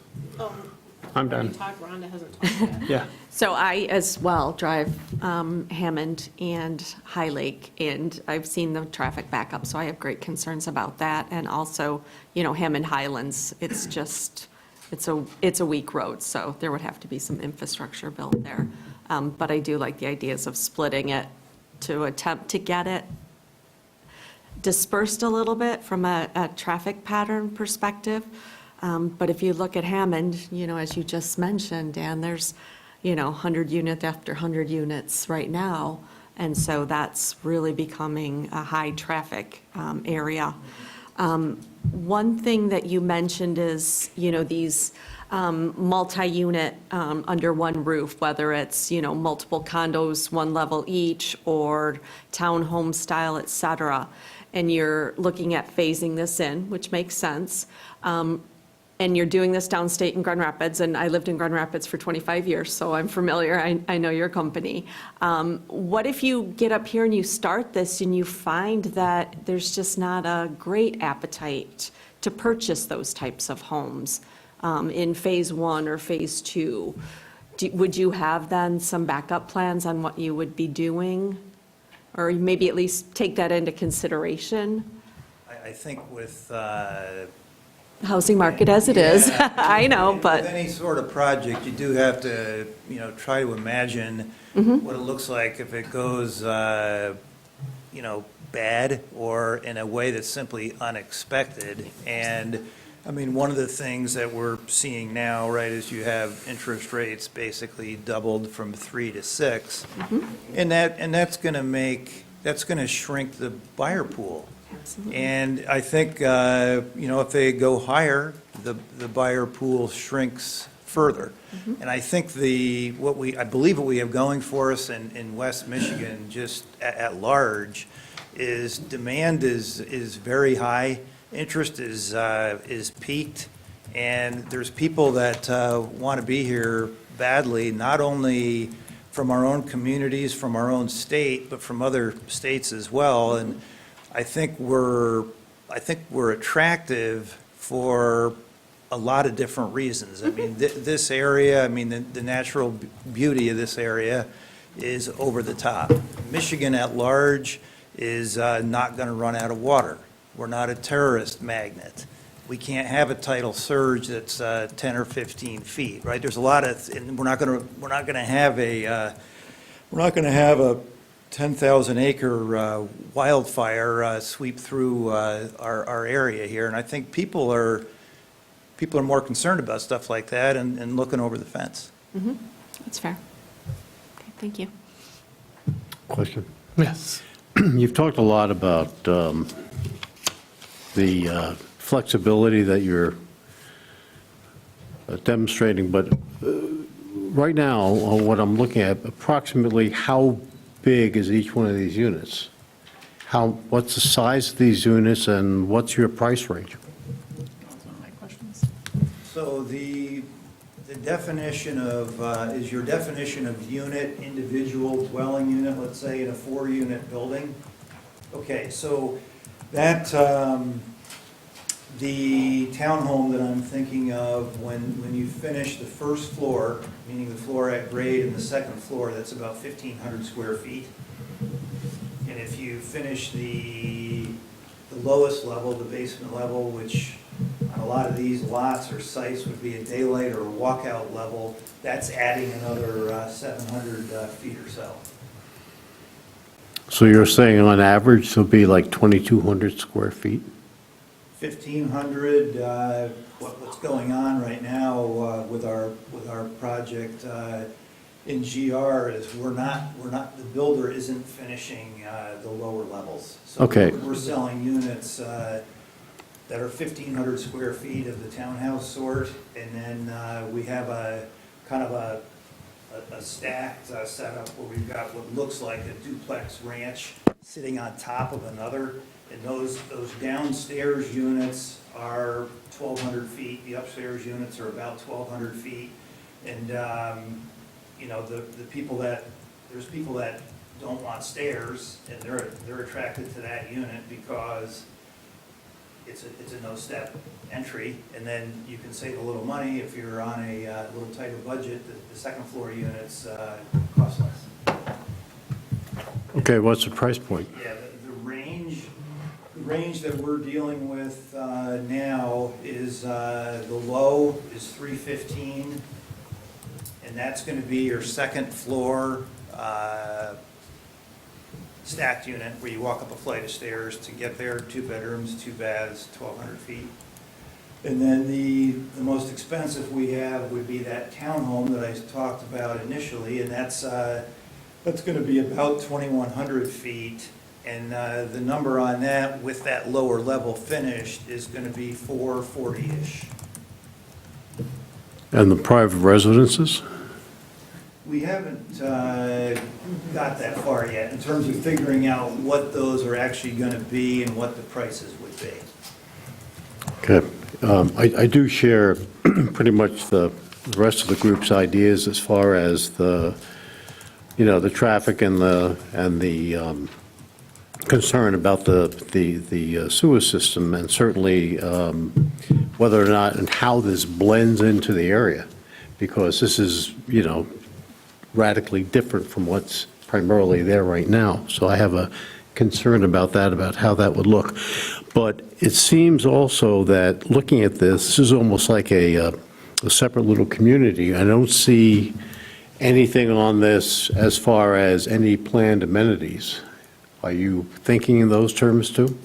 I'm done. Rhonda hasn't talked yet. Yeah. So I as well drive Hammond and High Lake, and I've seen the traffic backup, so I have great concerns about that. And also, Hammond Highlands, it's just, it's a weak road, so there would have to be some infrastructure built there. But I do like the ideas of splitting it to attempt to get it dispersed a little bit from a traffic pattern perspective. But if you look at Hammond, as you just mentioned, Dan, there's, 100 unit after 100 units right now. And so that's really becoming a high-traffic area. One thing that you mentioned is, these multi-unit under one roof, whether it's, multiple condos, one level each, or townhome style, et cetera. And you're looking at phasing this in, which makes sense. And you're doing this downstate in Grand Rapids, and I lived in Grand Rapids for 25 years, so I'm familiar, I know your company. What if you get up here and you start this and you find that there's just not a great appetite to purchase those types of homes in phase one or phase two? Would you have then some backup plans on what you would be doing? Or maybe at least take that into consideration? I think with Housing market as it is, Yeah. I know, With but, any sort of project, you do have to, try to imagine what it looks like if it goes, bad or in a way that's simply unexpected. And, one of the things that we're seeing now, right, is you have interest rates basically doubled from 3 to 6. And that's going to shrink the buyer pool. And I think, if they go higher, the buyer pool shrinks further. And I think I believe what we have going for us in West Michigan, just at large, is demand is very high, interest is peaked, and there's people that want to be here badly, not only from our own communities, from our own state, but from other states as well. And I think we're attractive for a lot of different reasons. This area, the natural beauty of this area is over the top. Michigan at large is not going to run out of water. We're not a terrorist magnet. We can't have a tidal surge that's 10 or 15 feet, right? There's a lot of, and we're not going to have a 10,000 acre wildfire sweep through our area here. And I think people are more concerned about stuff like that and looking over the fence. that's fair. Okay, thank you. Question? Yes. You've talked a lot about the flexibility that you're demonstrating, but right now, what I'm looking at, approximately how big is each one of these units? What's the size of these units, and what's your price range? That's one of my questions. So the definition of, is your definition of unit, individual dwelling unit, let's say in a 4-unit building? Okay, so that, the townhome that I'm thinking of, when you finish the first floor, meaning the floor at grade, and the second floor, that's about 1,500 square feet. And if you finish the lowest level, the basement level, which on a lot of these lots or sites would be a daylight or a walkout level, that's adding another 700 feet or so. So you're saying on average, it'll be like 2,200 square feet? 1,500, what's going on right now with our project in GR is we're not, the builder isn't finishing the lower levels. So Okay. we're selling units that are 1,500 square feet of the townhouse sort, and then we have a kind of a stacked setup where we've got what looks like a duplex ranch sitting on top of another. And those downstairs units are 1,200 feet, the upstairs units are about 1,200 feet. And, you know, the people that, there's people that don't want stairs, and they're attracted to that unit because it's a no-step entry, and then you can save a little money if you're on a little tighter budget. The second floor units cost less. Okay, what's the price point? Yeah, the range that we're dealing with now is, the low is 315, and that's gonna be your second floor stacked unit, where you walk up a flight of stairs to get there, 2 bedrooms, 2 baths, 1,200 feet. And then the most expensive we have would be that townhome that I talked about initially, and that's gonna be about 2,100 feet. And the number on that, with that lower level finished, is gonna be 440-ish. And the private residences? We haven't got that far yet in terms of figuring out what those are actually gonna be and what the prices would be. Okay. I do share pretty much the rest of the group's ideas as far as the, you know, the traffic and the concern about the sewer system, and certainly whether or not and how this blends into the area, because this is, you know, radically different from what's primarily there right now. So I have a concern about that, about how that would look. But it seems also that looking at this is almost like a separate little community. I don't see anything on this as far as any planned amenities. Are you thinking in those terms too?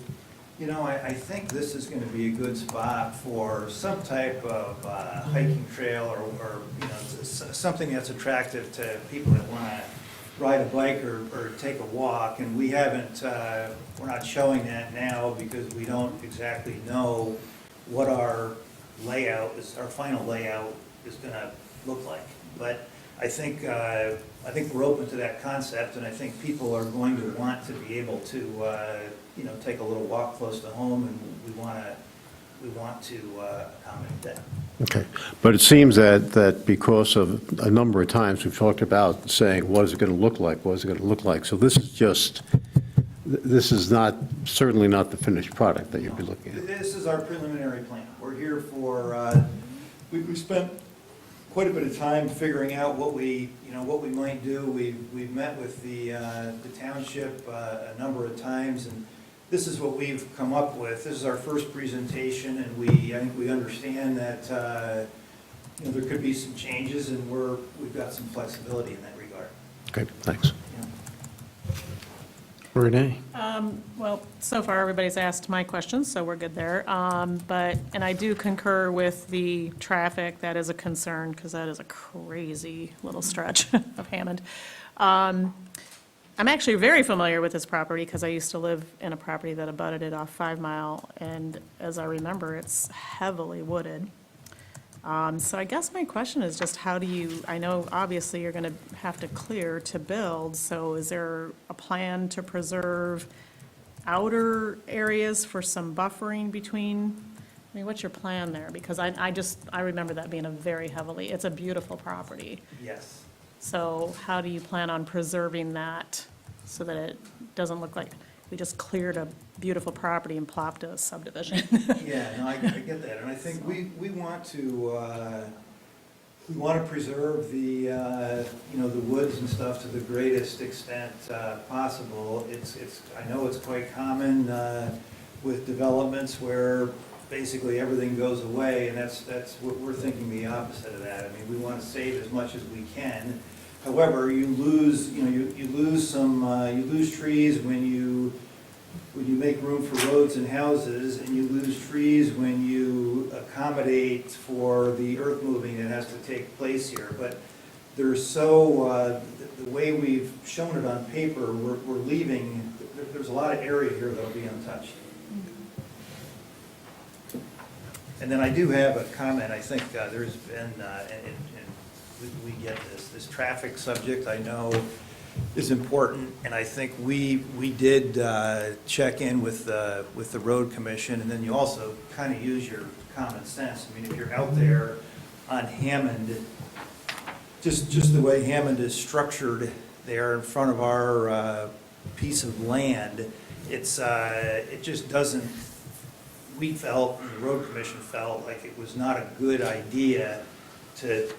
You know, I think this is gonna be a good spot for some type of hiking trail or, you know, something that's attractive to people that wanna ride a bike or take a walk. And we haven't, we're not showing that now because we don't exactly know what our layout is, our final layout is gonna look like. But I think we're open to that concept, and I think people are going to want to be able to, you know, take a little walk close to home, and we want to accommodate that. Okay. But it seems that because of a number of times we've talked about saying, what is it going to look like? What is it going to look like? So this is just, this is not, certainly not the finished product that you'll be looking at. This is our preliminary plan. We're here for, we spent quite a bit of time figuring out what we might do. We've met with the township a number of times, and this is what we've come up with. This is our first presentation, and I think we understand that, you know, there could be some changes, and we've got some flexibility in that regard. Okay, thanks. Yeah. Renee? Well, so far, everybody's asked my questions, so we're good there. But, and I do concur with the traffic, that is a concern, because that is a crazy little stretch of Hammond. I'm actually very familiar with this property, because I used to live in a property that abutted it off 5 Mile, and as I remember, it's heavily wooded. So I guess my question is just how do you, I know obviously you're going to have to clear to build, so is there a plan to preserve outer areas for some buffering between, I mean, what's your plan there? Because I remember that being a very heavily, it's a beautiful property. Yes. So how do you plan on preserving that so that it doesn't look like we just cleared a beautiful property and plopped a subdivision? Yeah, no, I get that, and I think we want to preserve the, you know, the woods and stuff to the greatest extent possible. I know it's quite common with developments where basically everything goes away, and that's what we're thinking, the opposite of that. I mean, we want to save as much as we can. However, you lose, you know, you lose some, you lose trees when you make room for roads and houses, and you lose trees when you accommodate for the earth moving that has to take place here. But there's so, the way we've shown it on paper, we're leaving, there's a lot of area here that'll be untouched. And then I do have a comment. I think there's been, and we get this traffic subject. I know is important, and I think we did check in with the road commission, and then you also kind of use your common sense. I mean, if you're out there on Hammond, just the way Hammond is structured there in front of our piece of land, it just doesn't, we felt, and the road commission felt, like it was not a good idea to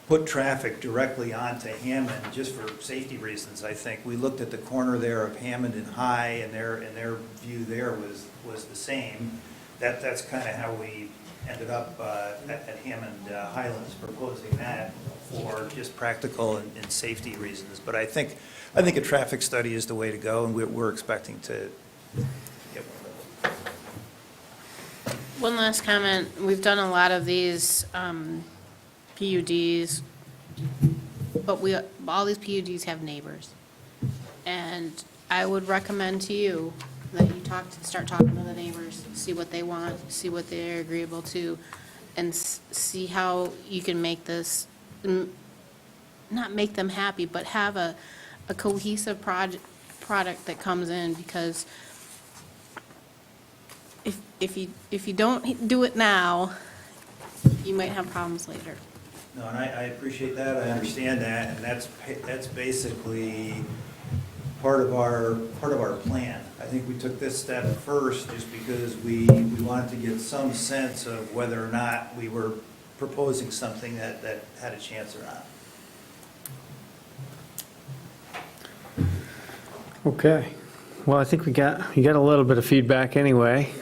put traffic directly onto Hammond, just for safety reasons, I think. We looked at the corner there of Hammond and High, and their view there was the same. That's kind of how we ended up at Hammond Highlands, proposing that for just practical and safety reasons. But I think a traffic study is the way to go, and we're expecting to get one of those. One last comment. We've done a lot of these PUDs, but all these PUDs have neighbors. And I would recommend to you that you start talking to the neighbors, see what they want, see what they're agreeable to, and see how you can make this, not make them happy, but have a cohesive product that comes in, because if you don't do it now, you might have problems later. No, and I appreciate that, I understand that, and that's basically part of our plan. I think we took this step first just because we wanted to get some sense of whether or not we were proposing something that had a chance or not. Okay. Well, I think you got a little bit of feedback anyway.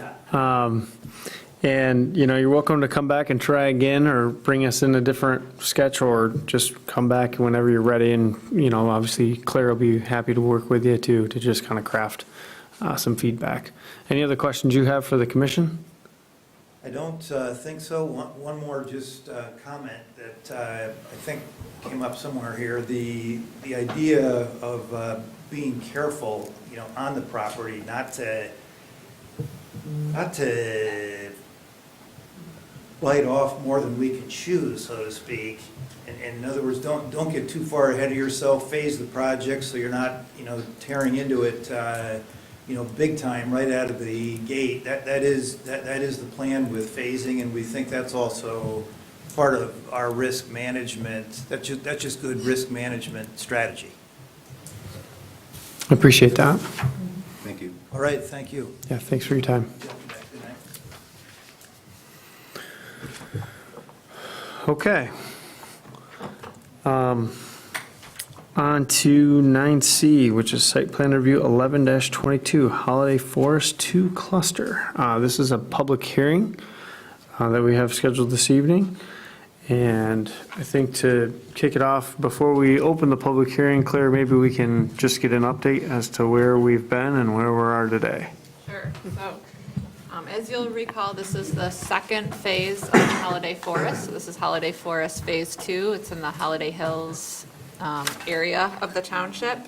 And, you're welcome to come back and try again, or bring us in a different sketch, or just come back whenever you're ready. And, obviously Claire will be happy to work with you to just kind of craft some feedback. Any other questions you have for the commission? I don't think so. One more just comment that I think came up somewhere here. The idea of being careful, on the property, not to bite off more than we can chew, so to speak. And in other words, don't get too far ahead of yourself. Phase the project so you're not, tearing into it, big time right out of the gate. That is the plan with phasing, and we think that's also part of our risk management. That's just good risk management strategy. I appreciate that. Thank you. All right, thank you. Yeah, thanks for your time. Good night. Okay. On to 9C, which is site plan review 11-22, Holiday Forest 2 cluster. This is a public hearing that we have scheduled this evening. And I think to kick it off, before we open the public hearing, Claire, maybe we can just get an update as to where we've been and where we are today. Sure. So, as you'll recall, this is the second phase of Holiday Forest. So this is Holiday Forest Phase 2. It's in the Holiday Hills area of the township.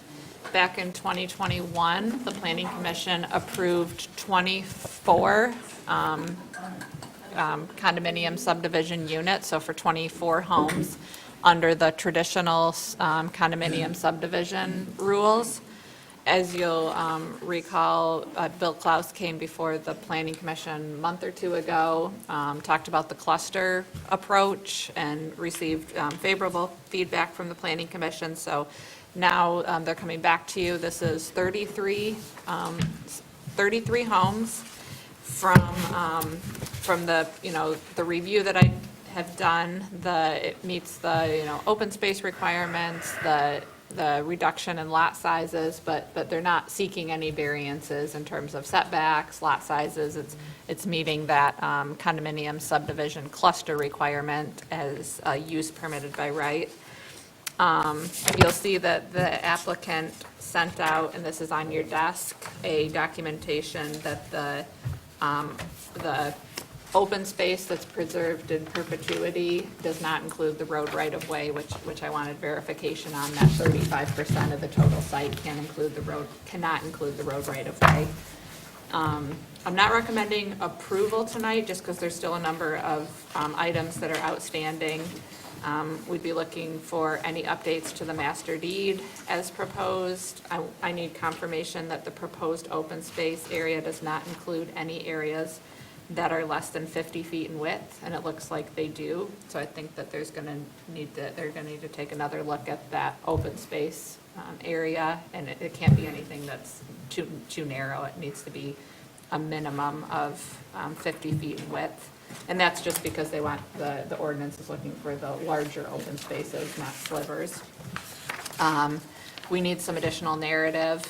Back in 2021, the Planning Commission approved 24 condominium subdivision units, so for 24 homes, under the traditional condominium subdivision rules. As you'll recall, Bill Klaus came before the Planning Commission a month or two ago, talked about the cluster approach, and received favorable feedback from the Planning Commission. So now they're coming back to you. This is 33 homes from the, the review that I have done. It meets the, open space requirements, the reduction in lot sizes, but they're not seeking any variances in terms of setbacks, lot sizes. It's meeting that condominium subdivision cluster requirement as a use permitted by right. You'll see that the applicant sent out, and this is on your desk, a documentation that the open space that's preserved in perpetuity does not include the road right-of-way, which I wanted verification on, that 35% of the total site cannot include the road right-of-way. I'm not recommending approval tonight, just because there's still a number of items that are outstanding. We'd be looking for any updates to the master deed as proposed. I need confirmation that the proposed open space area does not include any areas that are less than 50 feet in width, and it looks like they do. So I think that they're gonna need to take another look at that open space area, and it can't be anything that's too narrow. It needs to be a minimum of 50 feet in width. And that's just because they want, the ordinance is looking for the larger open spaces, not slivers. We need some additional narrative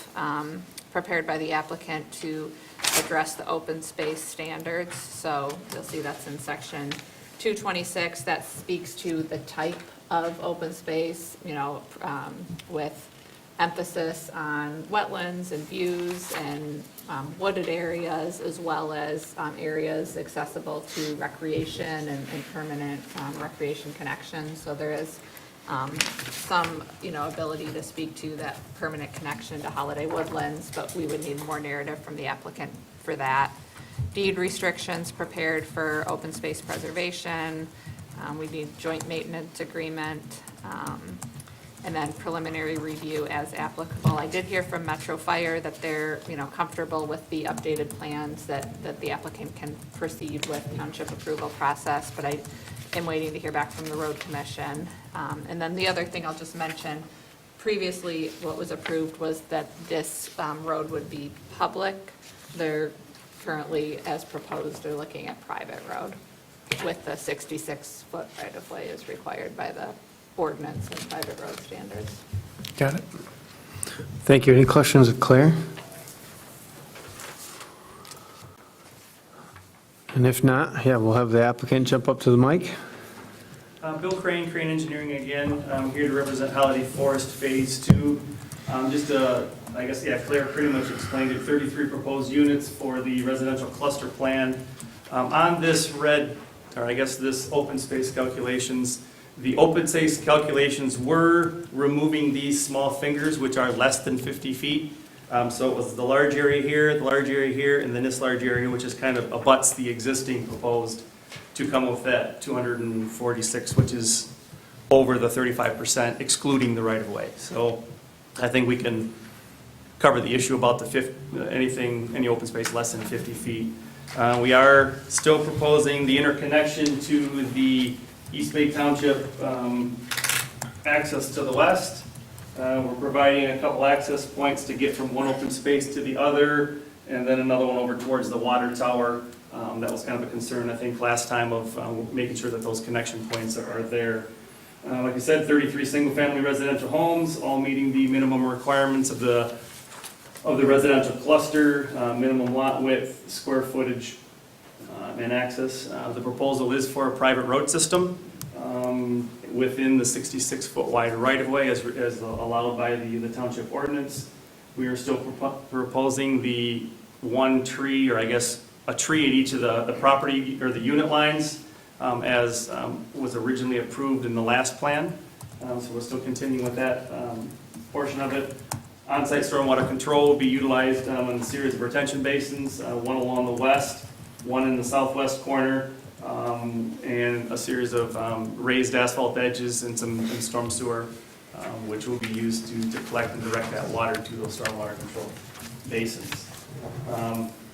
prepared by the applicant to address the open space standards. So you'll see that's in section 226. That speaks to the type of open space, with emphasis on wetlands and views and wooded areas, as well as areas accessible to recreation and permanent recreation connections. So there is some, ability to speak to that permanent connection to Holiday Woodlands, but we would need more narrative from the applicant for that. Deed restrictions prepared for open space preservation. We need joint maintenance agreement. And then preliminary review as applicable. I did hear from Metro Fire that they're, comfortable with the updated plans, that the applicant can proceed with township approval process, but I am waiting to hear back from the road commission. And then the other thing I'll just mention, previously what was approved was that this road would be public. They're currently, as proposed, they're looking at private road with the 66-foot right-of-way is required by the ordinance and private road standards. Got it. Thank you. Any questions of Claire? And if not, we'll have the applicant jump up to the mic. Bill Crane, Crane Engineering again. I'm here to represent Holiday Forest Phase 2. Claire pretty much explained it. 33 proposed units for the residential cluster plan. On this this open space calculations, the open space calculations were removing these small fingers, which are less than 50 feet. So it was the large area here, the large area here, and then this large area, which is kind of abuts the existing proposed, to come with that 246, which is over the 35%, excluding the right-of-way. So I think we can cover the issue about any open space less than 50 feet. We are still proposing the interconnection to the East Bay Township access to the west. We're providing a couple access points to get from one open space to the other, and then another one over towards the water tower. That was kind of a concern, I think, last time of making sure that those connection points are there. Like I said, 33 single-family residential homes, all meeting the minimum requirements of the residential cluster, minimum lot width, square footage, and access. The proposal is for a private road system within the 66-foot wide right-of-way as allowed by the township ordinance. We are still proposing the one tree, or I guess a tree at each of the property or the unit lines as was originally approved in the last plan. So we're still continuing with that portion of it. On-site stormwater control will be utilized in a series of retention basins, one along the west, one in the southwest corner, and a series of raised asphalt edges and some storm sewer, which will be used to collect and direct that water to those stormwater control basins.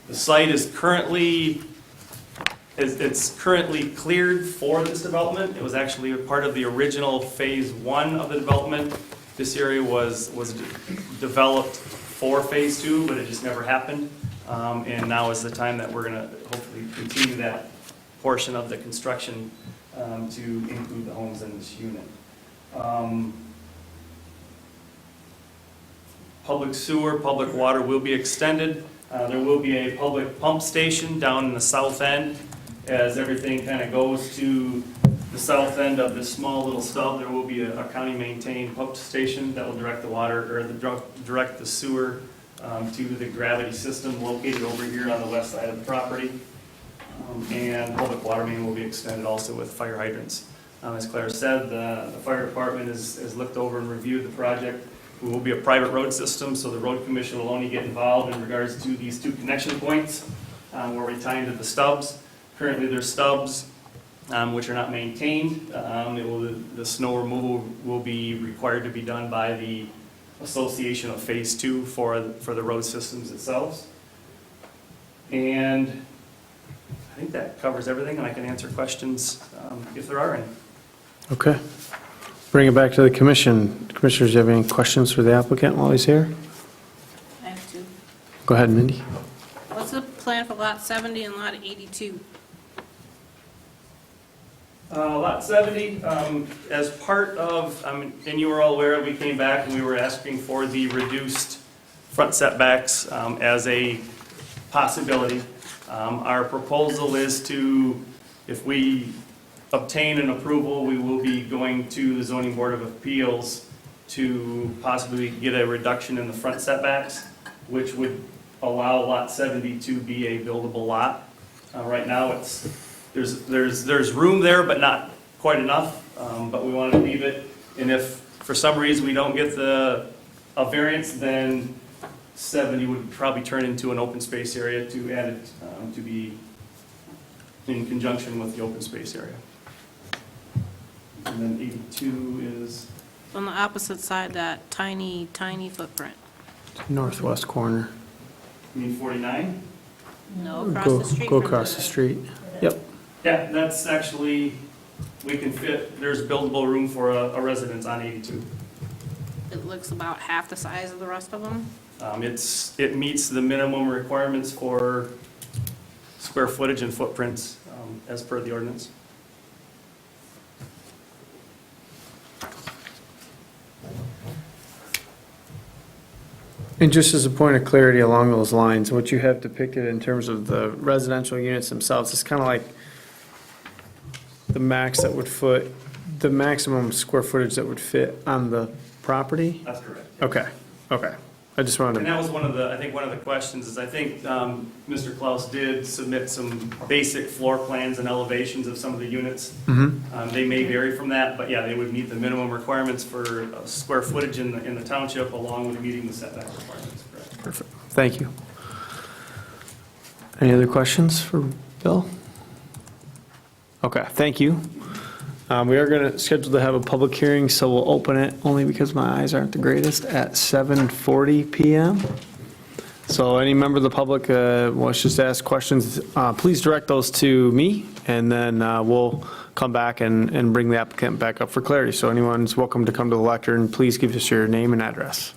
The site is currently cleared for this development. It was actually a part of the original phase 1 of the development. This area was developed for phase 2, but it just never happened. And now is the time that we're going to hopefully continue that portion of the construction to include the homes in this unit. Public sewer, public water will be extended. There will be a public pump station down in the south end. As everything kind of goes to the south end of this small little stub, there will be a county-maintained pump station that will direct the water, or direct the sewer to the gravity system located over here on the west side of the property. And public water main will be extended also with fire hydrants. As Claire said, the fire department has looked over and reviewed the project. It will be a private road system, so the road commission will only get involved in regards to these two connection points where we tie into the stubs. Currently, there's stubs which are not maintained. The snow removal will be required to be done by the association of Phase 2 for the road systems itself. And I think that covers everything, and I can answer questions if there are any. Okay. Bring it back to the commission. Commissioners, do you have any questions for the applicant while he's here? I have two. Go ahead, Mindy. What's the plan for lot 70 and lot 82? Lot 70, as part of, and you were all aware, we came back and we were asking for the reduced front setbacks as a possibility. Our proposal is to, if we obtain an approval, we will be going to the Zoning Board of Appeals to possibly get a reduction in the front setbacks, which would allow lot 70 to be a buildable lot. Right now, there's room there, but not quite enough, but we want to leave it. And if for some reason we don't get a variance, then 70 would probably turn into an open space area to add it to be in conjunction with the open space area. And then 82 is, On the opposite side, that tiny, tiny footprint. Northwest corner. you mean 49? No, across Go the street. Go from across the street. Yep. Yeah, that's actually, we can fit, there's buildable room for a residence on 82. It looks about half the size of the rest of them. It meets the minimum requirements for square footage and footprints as per the ordinance. And just as a point of clarity along those lines, what you have depicted in terms of the residential units themselves, it's kind of like the maximum square footage that would fit on the property? That's correct. Okay, okay. I just wanted And to, that was one of the questions is I think Mr. Klaus did submit some basic floor plans and elevations of some of the units. They may vary from that, but yeah, they would meet the minimum requirements for square footage in the township along with meeting the setback requirements. Correct. perfect. Thank you. Any other questions for Bill? Okay, thank you. We are going to schedule to have a public hearing, so we'll open it only because my eyes aren't the greatest at 7:40 PM. So any member of the public wants just to ask questions, please direct those to me, and then we'll come back and bring the applicant back up for clarity. So anyone's welcome to come to the lectern. Please give us your name and address.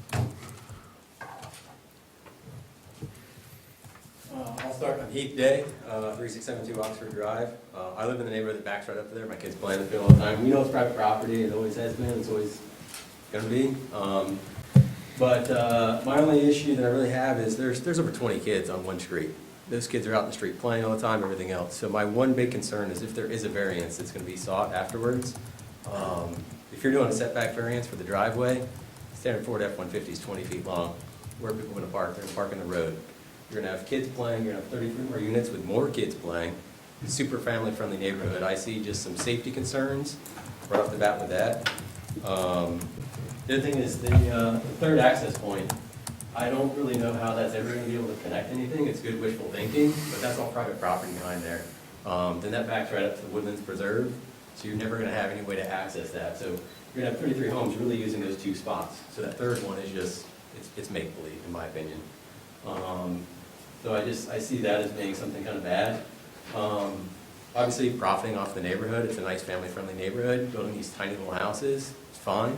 I'll start. I'm Heath Day, 3672 Oxford Drive. I live in the neighborhood that backs right up there. My kids play in the field all the time. We know it's private property. It always has been. It's always going to be. But my only issue that I really have is there's over 20 kids on one street. Those kids are out in the street playing all the time, everything else. So my one big concern is if there is a variance that's going to be sought afterwards. If you're doing a setback variance for the driveway, standard Ford F-150 is 20 feet long. Where are people going to park? They're going to park in the road. You're going to have kids playing. You're going to have 33 more units with more kids playing. Super family-friendly neighborhood. I see just some safety concerns right off the bat with that. The other thing is the third access point. I don't really know how that's ever going to be able to connect anything. It's good wishful thinking, but that's all private property behind there. Then that backs right up to the Woodlands Preserve, so you're never going to have any way to access that. So you're going to have 33 homes really using those two spots. So that third one is just, it's make-believe, in my opinion. So I see that as being something kind of bad. Obviously, profiting off the neighborhood. It's a nice family-friendly neighborhood. Building these tiny little houses, it's fine.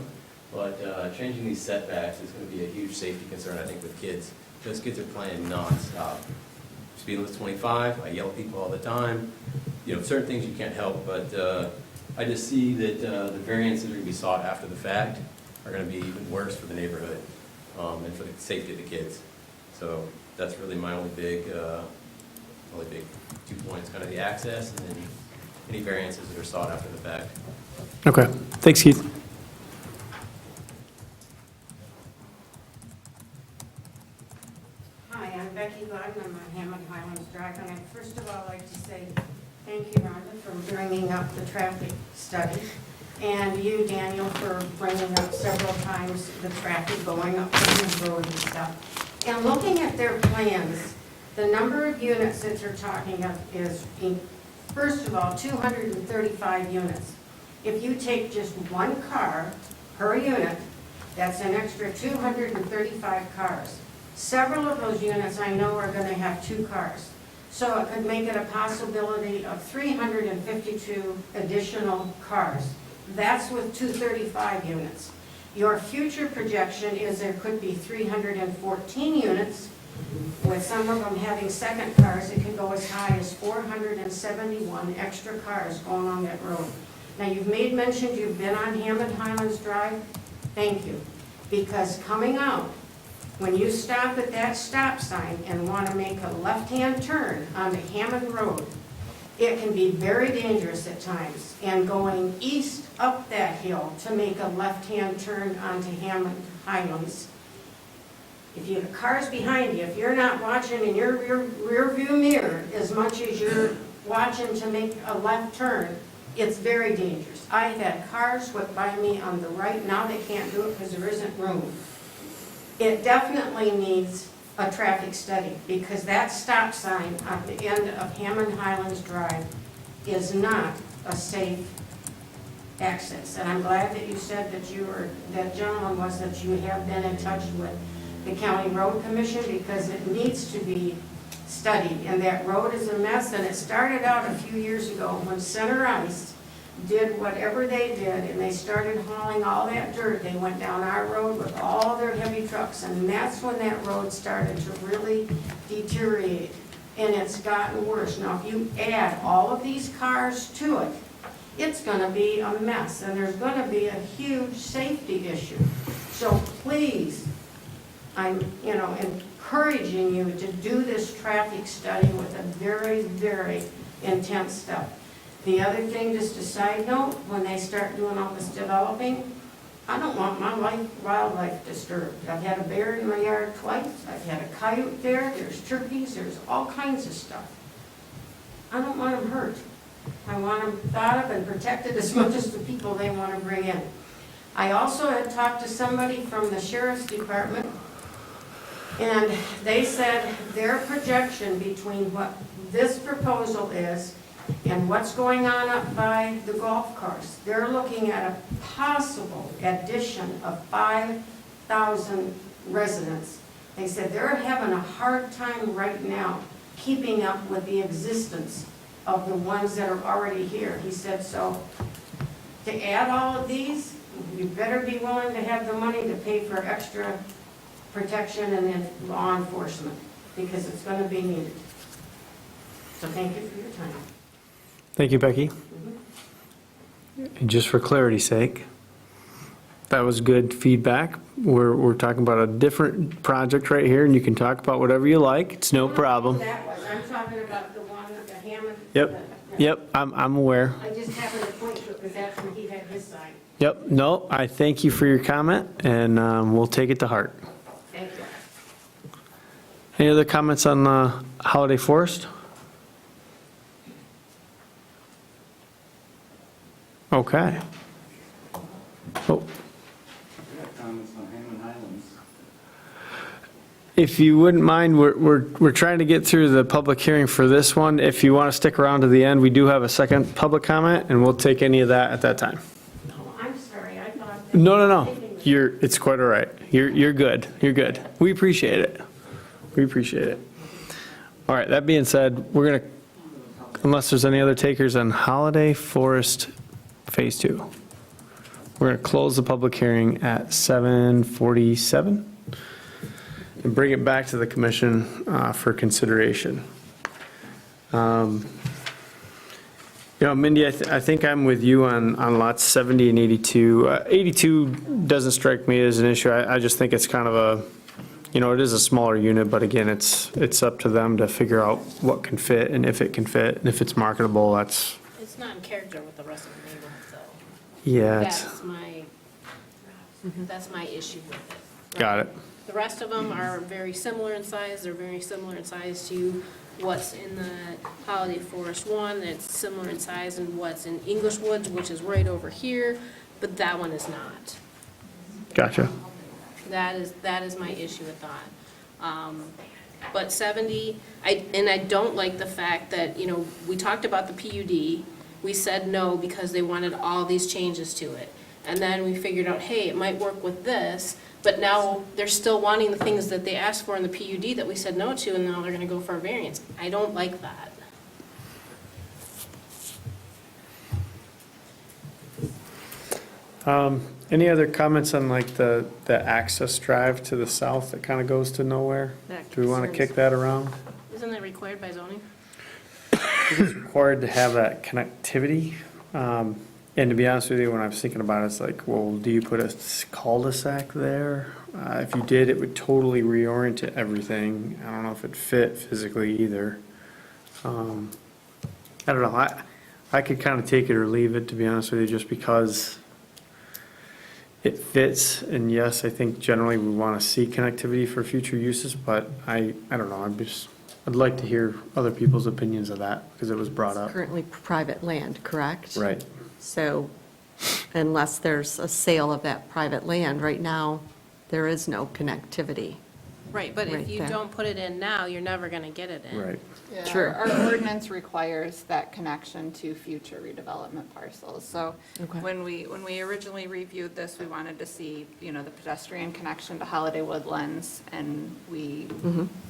But changing these setbacks is going to be a huge safety concern, I think, with kids. Those kids are playing nonstop. Speed limit's 25. I yell at people all the time. You know, certain things you can't help, but I just see that the variances are going to be sought after the fact are going to be even worse for the neighborhood and for the safety of the kids. So that's really my only big 2 points, kind of the access and then any variances that are sought after the fact. Okay, thanks, Keith. Hi, I'm Becky Gordon. I'm on Hammond Highlands Drive, and I'd first of all like to say thank you, Rhonda, for bringing up the traffic study, and you, Daniel, for bringing up several times the traffic going up the road and stuff. And looking at their plans, the number of units that you're talking of is First of all, 235 units. If you take just one car per unit, that's an extra 235 cars. Several of those units I know are going to have 2 cars. So it could make it a possibility of 352 additional cars. That's with 235 units. Your future projection is there could be 314 units, with some of them having second cars. It could go as high as 471 extra cars going on that road. Now, you've made mention you've been on Hammond Highlands Drive. Thank you. Because coming out, when you stop at that stop sign and want to make a left-hand turn onto Hammond Road, it can be very dangerous at times. And going east up that hill to make a left-hand turn onto Hammond Highlands, if you have cars behind you, if you're not watching in your rear view mirror as much as you're watching to make a left turn, it's very dangerous. I've had cars whip by me on the right. Now they can't do it because there isn't room. It definitely needs a traffic study, because that stop sign at the end of Hammond Highlands Drive is not a safe access. And I'm glad that you said that gentleman was that you have been in touch with the County Road Commission, because it needs to be studied. And that road is a mess, and it started out a few years ago when Center Ice did whatever they did, and they started hauling all that dirt. They went down our road with all their heavy trucks, and that's when that road started to really deteriorate, and it's gotten worse. Now, if you add all of these cars to it, it's gonna be a mess, and there's gonna be a huge safety issue. So please, I'm, encouraging you to do this traffic study with a very, very intense stuff. The other thing, just a side note, when they start doing all this developing, I don't want my wildlife disturbed. I've had a bear in my yard twice. I've had a coyote there. There's turkeys. There's all kinds of stuff. I don't want them hurt. I want them thought of and protected as much as the people they want to bring in. I also had talked to somebody from the Sheriff's Department, and they said their projection between what this proposal is and what's going on up by the golf course, they're looking at a possible addition of 5,000 residents. They said they're having a hard time right now keeping up with the existence of the ones that are already here. He said, so to add all of these, you better be willing to have the money to pay for extra protection and then law enforcement, because it's going to be needed. So thank you for your time. Thank you, Becky. And just for clarity's sake, that was good feedback. We're talking about a different project right here, and you can talk about whatever you like. It's no problem. That was, I'm talking about the one at the Hammond. Yep, I'm aware. I just happened to point to it because that's where he had his sign. Yep, no, I thank you for your comment, and we'll take it to heart. Thank you. Any other comments on the Holiday Forest? Okay. Oh. If you wouldn't mind, we're trying to get through the public hearing for this one. If you want to stick around to the end, we do have a second public comment, and we'll take any of that at that time. Oh, I'm sorry, I thought. that- No. It's quite all right. You're good. You're good. We appreciate it. We appreciate it. All right, that being said, we're going to, unless there's any other takers on Holiday Forest Phase 2, we're going to close the public hearing at 7:47 and bring it back to the commission for consideration. Mindy, I think I'm with you on lots 70 and 82. 82 doesn't strike me as an issue. I just think it's kind of it is a smaller unit, but again, it's up to them to figure out what can fit and if it can fit, and if it's marketable, that's, It's not in character with the rest of the neighborhood, though. yeah, it's, That's my issue with it. got it. The rest of them are very similar in size. They're very similar in size to what's in the Holiday Forest one. It's similar in size and what's in English Woods, which is right over here, but that one is not. Gotcha. That is my issue with that. But 70, and I don't like the fact that, you know, we talked about the PUD, we said no because they wanted all these changes to it. And then we figured out, hey, it might work with this, but now they're still wanting the things that they asked for in the PUD that we said no to, and now they're gonna go for a variance. I don't like that. Any other comments on like the access drive to the south that kind of goes to nowhere? That Do we want to concerns kick that around? Isn't that required by zoning? It's required to have that connectivity. And to be honest with you, when I was thinking about it, it's like, well, do you put a cul-de-sac there? If you did, it would totally reorient everything. I don't know if it fit physically either. I don't know. I could kind of take it or leave it, to be honest with you, just because it fits. And yes, I think generally we want to see connectivity for future uses, but I don't know. I'd like to hear other people's opinions of that because it was brought up. Currently private land, correct? Right. So unless there's a sale of that private land, right now, there is no connectivity. Right, but if Right you there. don't put it in now, you're never gonna get it in. Right. Yeah, True. Our ordinance requires that connection to future redevelopment parcels. So Okay. when we originally reviewed this, we wanted to see, you know, the pedestrian connection to Holiday Woodlands, and we,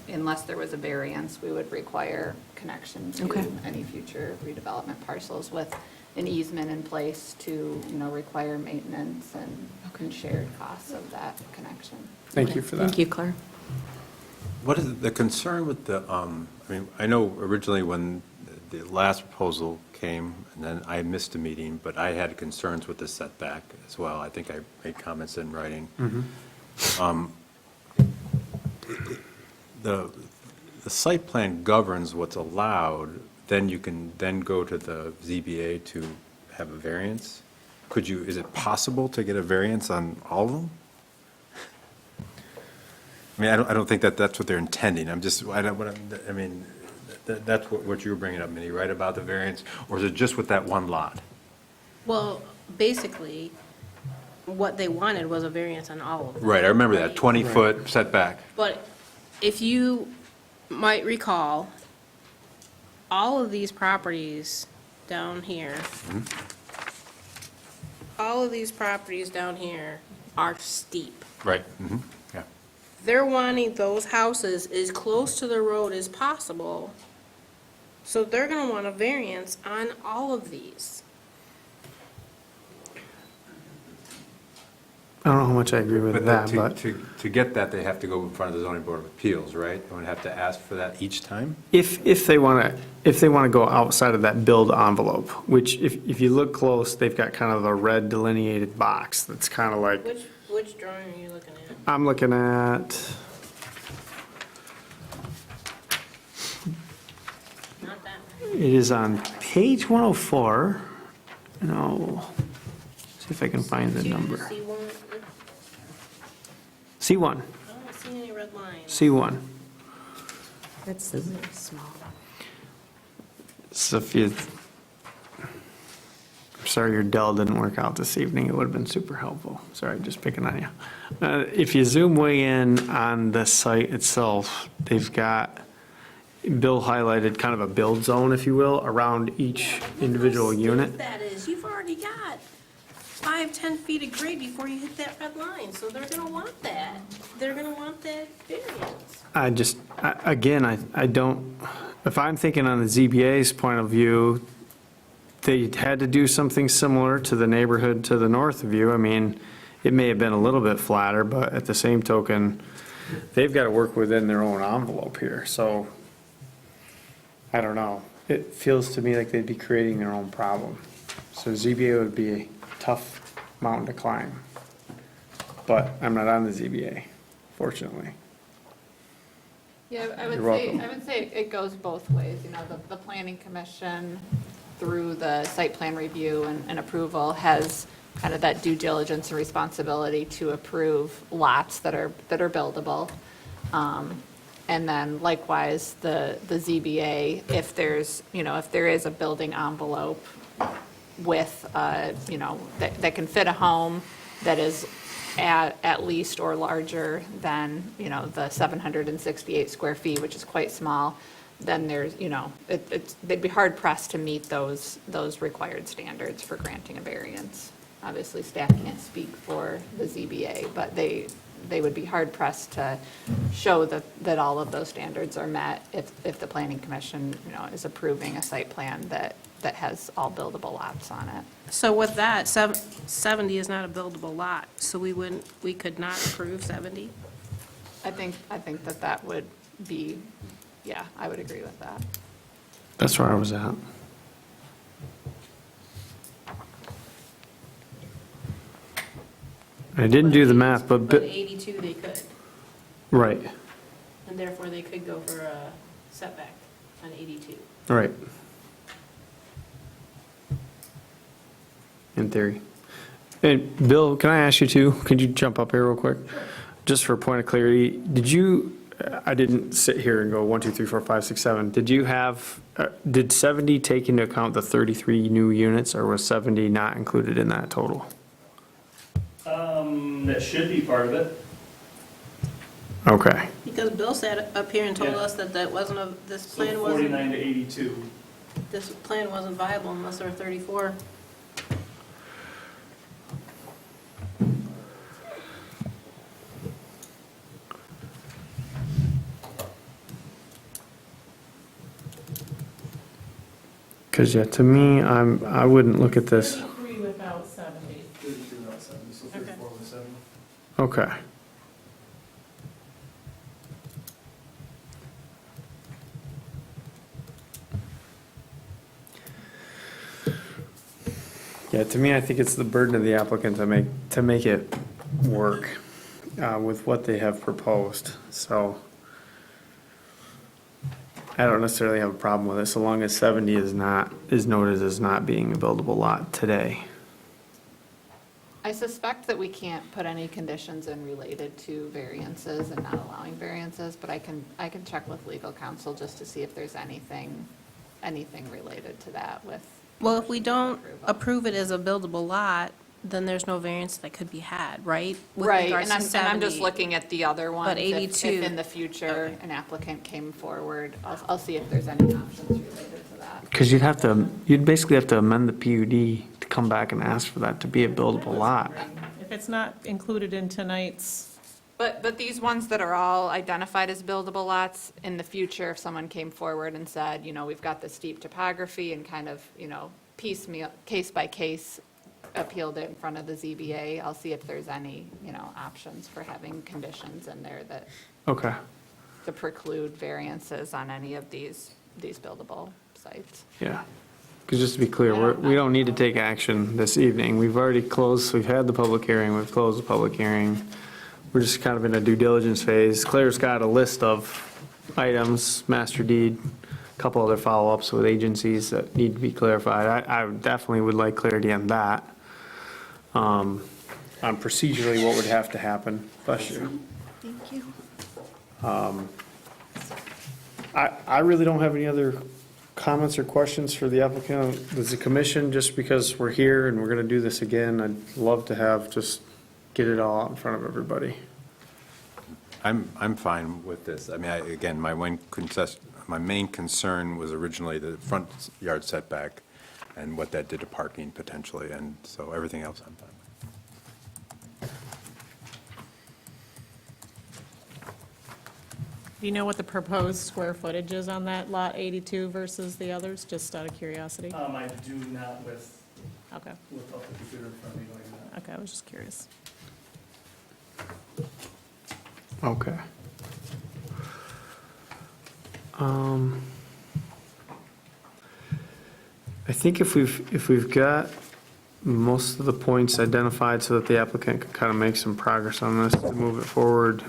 unless there was a variance, we would require connection to Okay. any future redevelopment parcels with an easement in place to, you know, require maintenance and shared costs of that connection. Thank you for that. Thank you, Claire. What is the concern with the, I mean, I know originally when the last proposal came, and then I missed a meeting, but I had concerns with the setback as well. I think I made comments in writing. The site plan governs what's allowed, then you can then go to the ZBA to have a variance? Could you, is it possible to get a variance on all of them? I mean, I don't think that that's what they're intending. I'm just, I mean, that's what you were bringing up, Minnie, right, about the variance? Or is it just with that one lot? Well, basically, what they wanted was a variance on all of them. Right, I remember that, Right. 20-foot setback. But if you might recall, all of these properties down here, all of these properties down here are steep. Right, yeah. They're wanting those houses as close to the road as possible, so they're gonna want a variance on all of these. I don't know how much I agree with But that, to- but to get that, they have to go in front of the zoning board of appeals, right? They would have to ask for that each time? if they want to go outside of that build envelope, which if you look close, they've got kind of a red delineated box that's kind of like, Which drawing are you looking at? I'm looking at, Not that one. it is on page 104. No, see if I can find the number. C1? C1, I don't see any red lines. C1. It's really small. So if you, I'm sorry your Dell didn't work out this evening, it would have been super helpful. Sorry, just picking on you. If you zoom way in on the site itself, they've got, Bill highlighted kind of a build zone, if you will, around each individual How unit. steep that is, you've already got 5-10 feet of grade before you hit that red line, so they're gonna want that. They're gonna want that variance. Again, I don't, if I'm thinking on the ZBA's point of view, they had to do something similar to the neighborhood to the north of you. I mean, it may have been a little bit flatter, but at the same token, they've got to work within their own envelope here, so I don't know. It feels to me like they'd be creating their own problem. So ZBA would be a tough mountain to climb. But I'm not on the ZBA, fortunately. Yeah, You're welcome. I would say it goes both ways, you know, the planning commission through the site plan review and approval has kind of that due diligence and responsibility to approve lots that are buildable. And then likewise, the ZBA, if there's, you know, if there is a building envelope with, you know, that can fit a home that is at least or larger than, you know, the 768 square feet, which is quite small, then there's, you know, they'd be hard pressed to meet those required standards for granting a variance. Obviously, staff can't speak for the ZBA, but they would be hard pressed to show that all of those standards are met if the planning commission, you know, is approving a site plan that has all buildable lots on it. So with that, 70 is not a buildable lot, so we could not approve 70? I think that would be, yeah, I would agree with that. That's where I was at. I didn't do the math, but, 82 they could, right, and therefore they could go for a setback on 82. right. In theory. And Bill, can I ask you too, could you jump up here real quick? Just for a point of clarity, I didn't sit here and go 1, 2, 3, 4, 5, 6, 7. Did you have, did 70 take into account the 33 new units, or was 70 not included in that total? That should be part of it. Okay, Because Bill sat up here and told Yeah. us that this So plan 49 to 82. this plan wasn't viable unless there were 34. because yeah, to me, I wouldn't look at this, 33 without 70. 32 without 70, so 34 with 70. okay. Yeah, to me, I think it's the burden of the applicant to make it work with what they have proposed, so I don't necessarily have a problem with it, so long as 70 is noted as not being a buildable lot today. I suspect that we can't put any conditions in related to variances and not allowing variances, but I can check with legal counsel just to see if there's anything related to that with. Well, if we don't approval. approve it as a buildable lot, then there's no variance that could be had, right? With Right, regards and to I'm just 70. Looking at the other ones. But If 82 in the future, an applicant came forward, I'll see if there's any options related to that. Because you'd basically have to amend the PUD to come back and ask for that to be a buildable lot. If it's not included in tonight's, But these ones that are all identified as buildable lots, in the future, if someone came forward and said, you know, we've got this steep topography and kind of, you know, piecemeal, case by case, appealed it in front of the ZBA, I'll see if there's any, you know, options for having conditions in there that Okay, to preclude variances on any of these buildable sites. yeah. Because just to be clear, we don't need to take action this evening. We've already closed, we've had the public hearing, we've closed the public hearing. We're just kind of in a due diligence phase. Claire's got a list of items, master deed, a couple other follow-ups with agencies that need to be clarified. I definitely would like clarity on that. On procedurally, what would have to happen. Bless you. Thank you. I really don't have any other comments or questions for the applicant. Does the commission, just because we're here and we're going to do this again, I'd love to have, just get it all out in front of everybody. I'm fine with this. I mean, again, my main concern was originally the front yard setback and what that did to parking potentially, and so everything else I'm fine with. do you know what the proposed square footage is on that lot 82 versus the others, just out of curiosity? I do not with Okay, without the computer in front of me doing that. okay, I was just curious. Okay. I think if we've got most of the points identified so that the applicant can kind of make some progress on this to move it forward.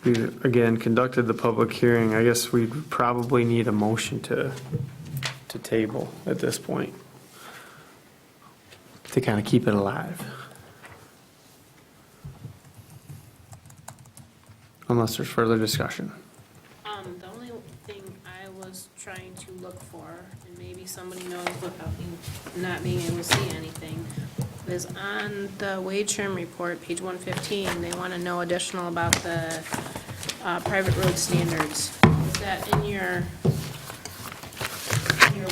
We've, again, conducted the public hearing. I guess we'd probably need a motion to table at this point to kind of keep it alive. Unless there's further discussion. The only thing I was trying to look for, and maybe somebody knows without you not being able to see anything, is on the wage trim report, page 115, they want to know additional about the private road standards. Is that in your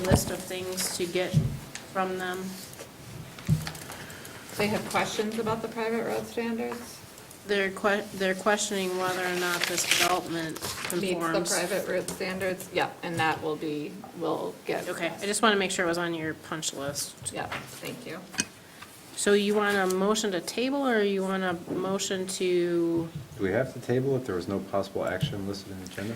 list of things to get from them? They have questions about the private road standards? They're questioning whether or not this development Meets the conforms. private road standards, yeah, and that will get. Okay, I just want to make sure it was on your punch list. Yeah, thank you. So you want a motion to table, or you want a motion to, Do we have to table if there was no possible action listed in the agenda?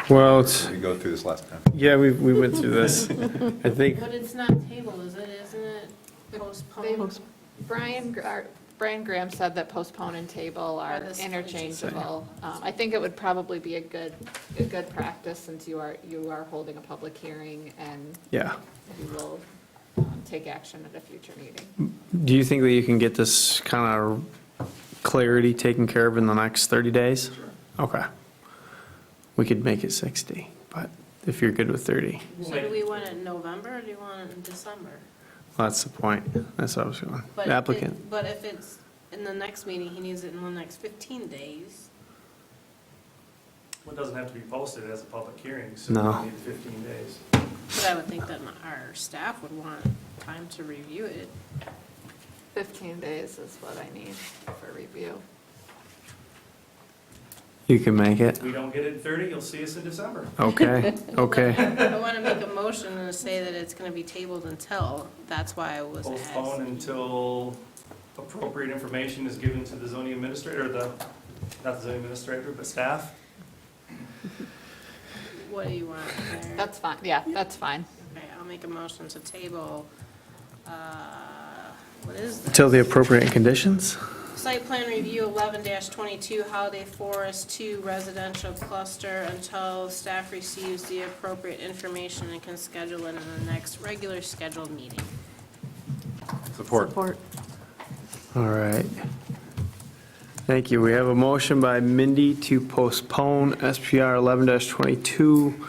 Well, it's, We go through this last time. yeah, we went through this. I think, but it's not tabled, is it? Isn't it postponed? Brian Graham said that postpone and table are the interchangeable. I think it would probably be a good practice, since you are holding a public hearing, and yeah. you will take action at a future meeting. Do you think that you can get this kind of clarity taken care of in the next 30 days? Okay. We could make it 60, but if you're good with 30, So do we want it in November, or do you want it in December? that's the point. That's what I was going. But The applicant. But if it's in the next meeting, he needs it in the next 15 days. Well, it doesn't have to be posted as a public hearing, so No. we need 15 days. But I would think that our staff would want time to review it. 15 days is what I need for review. You can make it. If we don't get it in 30, you'll see us in December. Okay, okay. I want to make a motion and say that it's going to be tabled until, that's why I was Postpone asked. until appropriate information is given to the zoning administrator, not the zoning administrator, but staff. What do you want there? That's fine, yeah, that's fine. Okay, I'll make a motion to table, what is this? Until the appropriate conditions? Site plan review 11-22 Holiday Forest 2 residential cluster until staff receives the appropriate information and can schedule it in the next regular scheduled meeting. Support. Support. All right. Thank you. We have a motion by Mindy to postpone SPR 11-22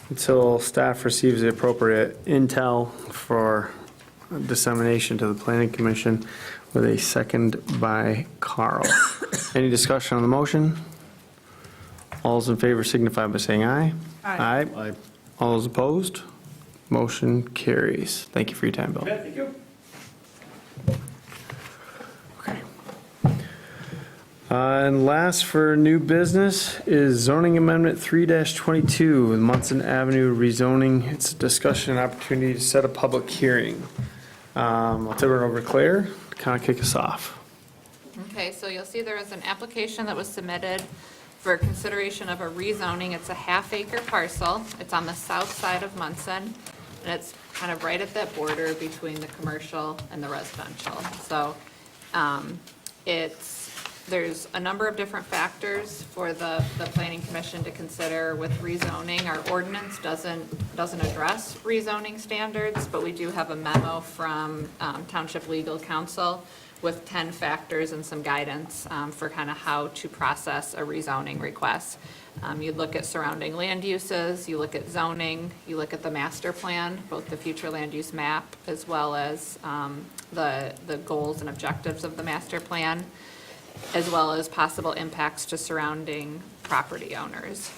until staff receives the appropriate intel for dissemination to the planning commission, with a second by Carl. Any discussion on the motion? All those in favor signify by saying aye. Aye. Aye. All those opposed? Motion carries. Thank you for your time, Bill. Okay, thank you. Okay. And last for new business is zoning amendment 3-22, Munson Avenue rezoning. It's a discussion and opportunity to set a public hearing. I'll turn it over to Claire to kind of kick us off. Okay, so you'll see there is an application that was submitted for consideration of a rezoning. It's a half-acre parcel. It's on the south side of Munson, and it's kind of right at that border between the commercial and the residential. So there's a number of different factors for the planning commission to consider with rezoning. Our ordinance doesn't address rezoning standards, but we do have a memo from Township Legal Counsel with 10 factors and some guidance for kind of how to process a rezoning request. You look at surrounding land uses, you look at zoning, you look at the master plan, both the future land use map, as well as the goals and objectives of the master plan, as well as possible impacts to surrounding property owners.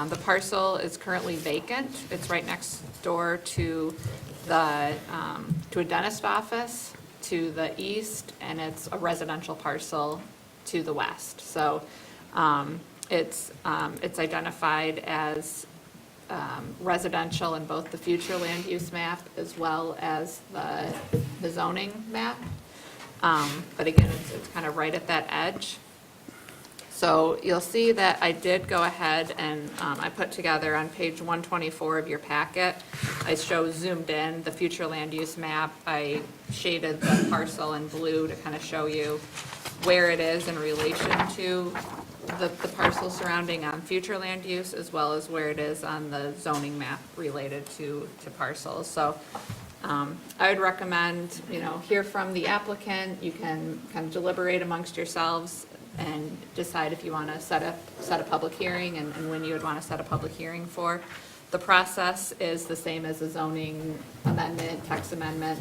The parcel is currently vacant. It's right next door to a dentist office to the east, and it's a residential parcel to the west. So it's identified as residential in both the future land use map as well as the zoning map. But again, it's kind of right at that edge. So you'll see that I did go ahead and I put together on page 124 of your packet, I show zoomed in the future land use map. I shaded the parcel in blue to kind of show you where it is in relation to the parcel surrounding future land use, as well as where it is on the zoning map related to parcels. So I would recommend, hear from the applicant. You can kind of deliberate amongst yourselves and decide if you want to set a public hearing and when you would want to set a public hearing for. The process is the same as a zoning amendment, text amendment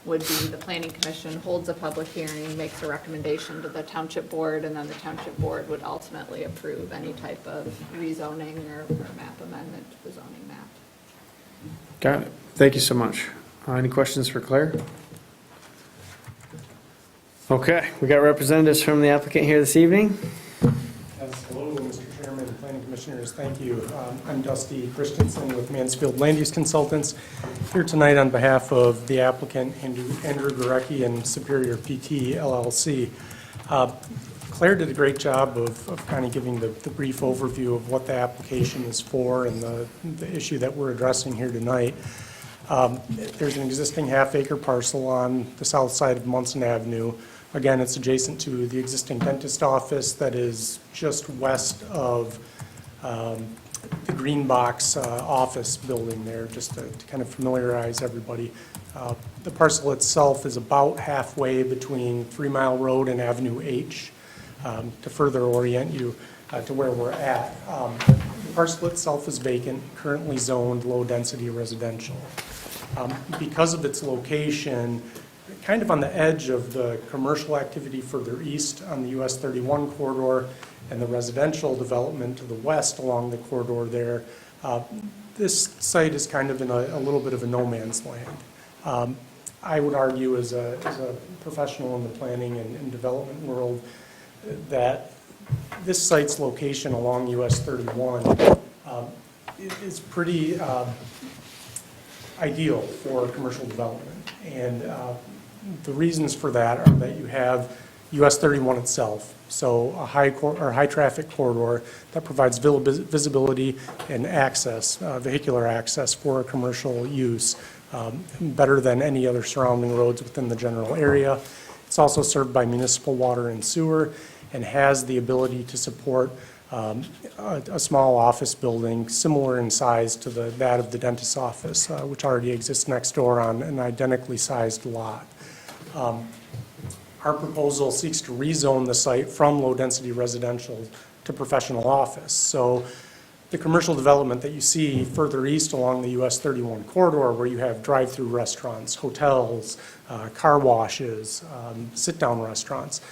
would be the planning commission holds a public hearing, makes a recommendation to the township board, and then the township board would ultimately approve any type of rezoning or map amendment to the zoning map. Got it. Thank you so much. Any questions for Claire? Okay, we got representatives from the applicant here this evening. Yes, hello, Mr. Chairman, Planning Commissioners, thank you. I'm Dusty Christensen with Mansfield Land Use Consultants, here tonight on behalf of the applicant, Andrew Gorecki and Superior PT LLC. Claire did a great job of kind of giving the brief overview of what the application is for and the issue that we're addressing here tonight. There's an existing half-acre parcel on the south side of Munson Avenue. Again, it's adjacent to the existing dentist office that is just west of the Green Box office building there, just to kind of familiarize everybody. The parcel itself is about halfway between 3 Mile Road and Avenue H, to further orient you to where we're at. The parcel itself is vacant, currently zoned low-density residential. Because of its location, kind of on the edge of the commercial activity further east on the US 31 corridor and the residential development to the west along the corridor there, this site is kind of in a little bit of a no man's land. I would argue as a professional in the planning and development world that this site's location along US 31 is pretty ideal for commercial development. And the reasons for that are that you have US 31 itself, so a high traffic corridor that provides visibility and access, vehicular access for commercial use, better than any other surrounding roads within the general area. It's also served by municipal water and sewer and has the ability to support a small office building similar in size to that of the dentist's office, which already exists next door on an identically sized lot. Our proposal seeks to rezone the site from low-density residential to professional office. So the commercial development that you see further east along the US 31 corridor, where you have drive-through restaurants, hotels, car washes, sit-down restaurants,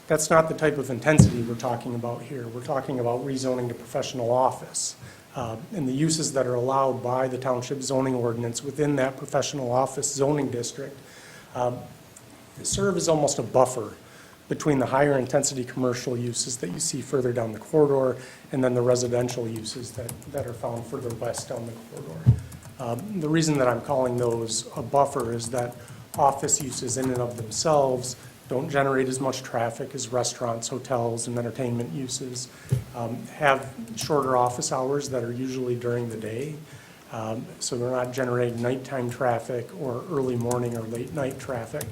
that's not the type of intensity we're talking about here. We're talking about rezoning to professional office. And the uses that are allowed by the township zoning ordinance within that professional office zoning district serve as almost a buffer between the higher intensity commercial uses that you see further down the corridor and then the residential uses that are found further west down the corridor. The reason that I'm calling those a buffer is that office uses in and of themselves don't generate as much traffic as restaurants, hotels, and entertainment uses, have shorter office hours that are usually during the day, so they're not generating nighttime traffic or early morning or late night traffic,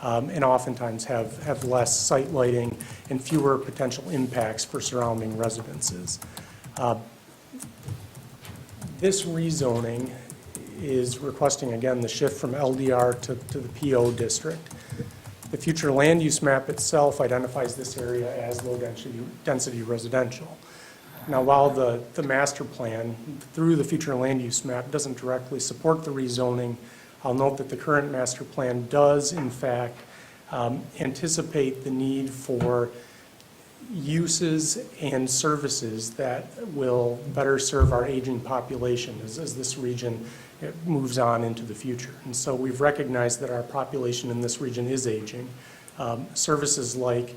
and oftentimes have less site lighting and fewer potential impacts for surrounding residences. This rezoning is requesting, again, the shift from LDR to the PO district. The future land use map itself identifies this area as low-density residential. Now, while the master plan through the future land use map doesn't directly support the rezoning, I'll note that the current master plan does, in fact, anticipate the need for uses and services that will better serve our aging population as this region moves on into the future. And so we've recognized that our population in this region is aging. Services like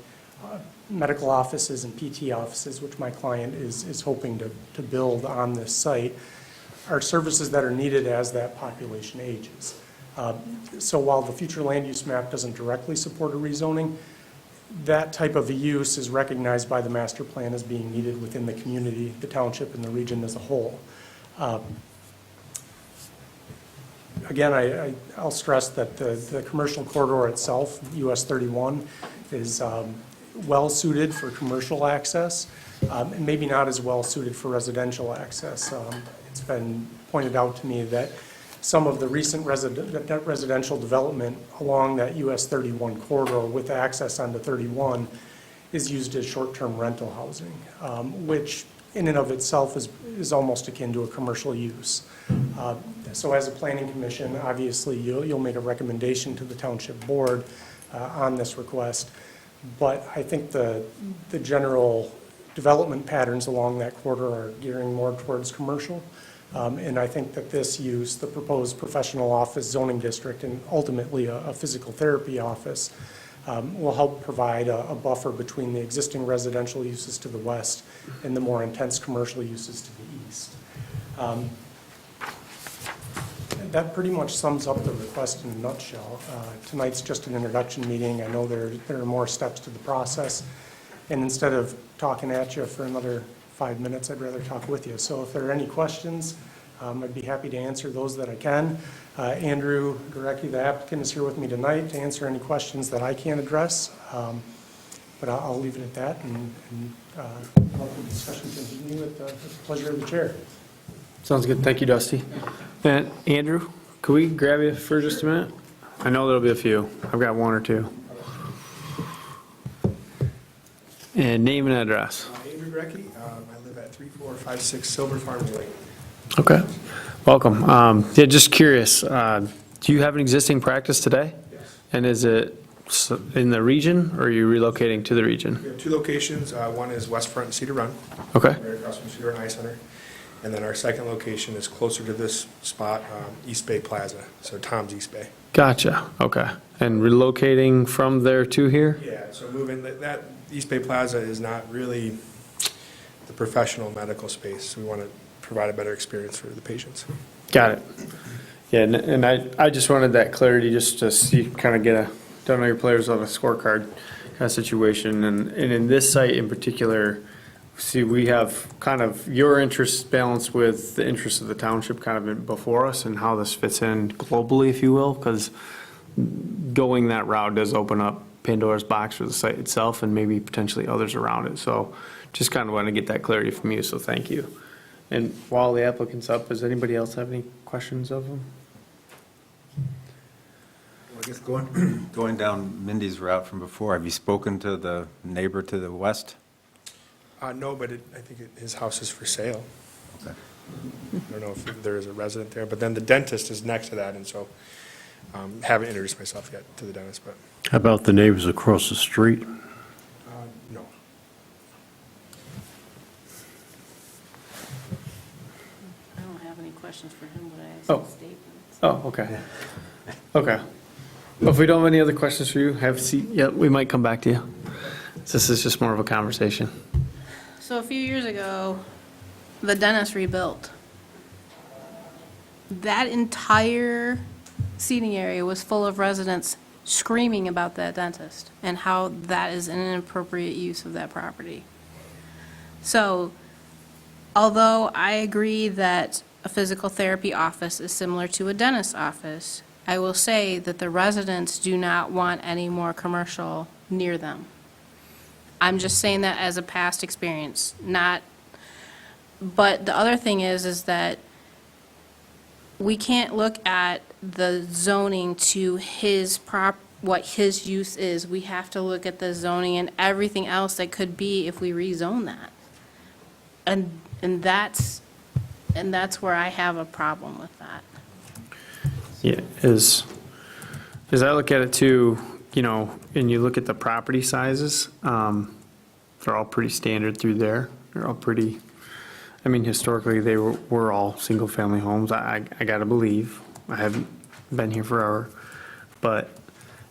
medical offices and PT offices, which my client is hoping to build on this site, are services that are needed as that population ages. So while the future land use map doesn't directly support a rezoning, that type of a use is recognized by the master plan as being needed within the community, the township, and the region as a whole. Again, I'll stress that the commercial corridor itself, US 31, is well suited for commercial access, and maybe not as well suited for residential access. It's been pointed out to me that some of the recent residential development along that US 31 corridor with access onto 31 is used as short-term rental housing, which in and of itself is almost akin to a commercial use. So as a planning commission, obviously, you'll make a recommendation to the township board on this request. But I think the general development patterns along that corridor are gearing more towards commercial. And I think that this use, the proposed professional office zoning district, and ultimately a physical therapy office, will help provide a buffer between the existing residential uses to the west and the more intense commercial uses to the east. That pretty much sums up the request in a nutshell. Tonight's just an introduction meeting. I know there are more steps to the process. And instead of talking at you for another 5 minutes, I'd rather talk with you. So if there are any questions, I'd be happy to answer those that I can. Andrew Gurecki, the applicant, is here with me tonight to answer any questions that I can't address. But I'll leave it at that and let the discussion continue at the pleasure of the chair. Sounds good. Thank you, Dusty. And Andrew, could we grab you for just a minute? I know there'll be a few. I've got one or two. And name and address. Andrew Gurecki. I live at 3456 Silver Farm Lane. Okay. Welcome. Yeah, just curious, do you have an existing practice today? Yes. And is it in the region, or are you relocating to the region? We have two locations. One is West Front and Cedar Run. Okay. Right across from Cedar Run Eye Center. And then our second location is closer to this spot, East Bay Plaza, so Tom's East Bay. Gotcha. Okay. And relocating from there to here? Yeah, so moving, that East Bay Plaza is not really the professional medical space. We want to provide a better experience for the patients. Got it. Yeah, and I just wanted that clarity just to see, kind of get a, don't know your players on a scorecard kind of situation. And in this site in particular, see, we have kind of your interests balanced with the interests of the township kind of before us and how this fits in globally, if you will, because going that route does open up Pandora's box for the site itself and maybe potentially others around it. So just kind of want to get that clarity from you, so thank you. And while the applicant's up, does anybody else have any questions of them? Well, I guess going down Mindy's route from before, have you spoken to the neighbor to the west? No, but I think his house is for sale. Okay. I don't know if there is a resident there, but then the dentist is next to that, and so haven't introduced myself yet to the dentist, but How about the neighbors across the street? no. I don't have any questions for him, but I have Oh. some statements. Oh, okay. Okay. Well, if we don't have any other questions for you, have a seat. Yeah, we might come back to you. This is just more of a conversation. So a few years ago, the dentist rebuilt. That entire seating area was full of residents screaming about that dentist and how that is an inappropriate use of that property. So, although I agree that a physical therapy office is similar to a dentist's office, I will say that the residents do not want any more commercial near them. I'm just saying that as a past experience, not, but the other thing is that we can't look at the zoning to what his use is. We have to look at the zoning and everything else that could be if we rezone that. And that's where I have a problem with that. Yeah, as I look at it too, you know, and you look at the property sizes, they're all pretty standard through there. They're all pretty, I mean, historically, they were all single-family homes. I gotta believe. I haven't been here forever. But,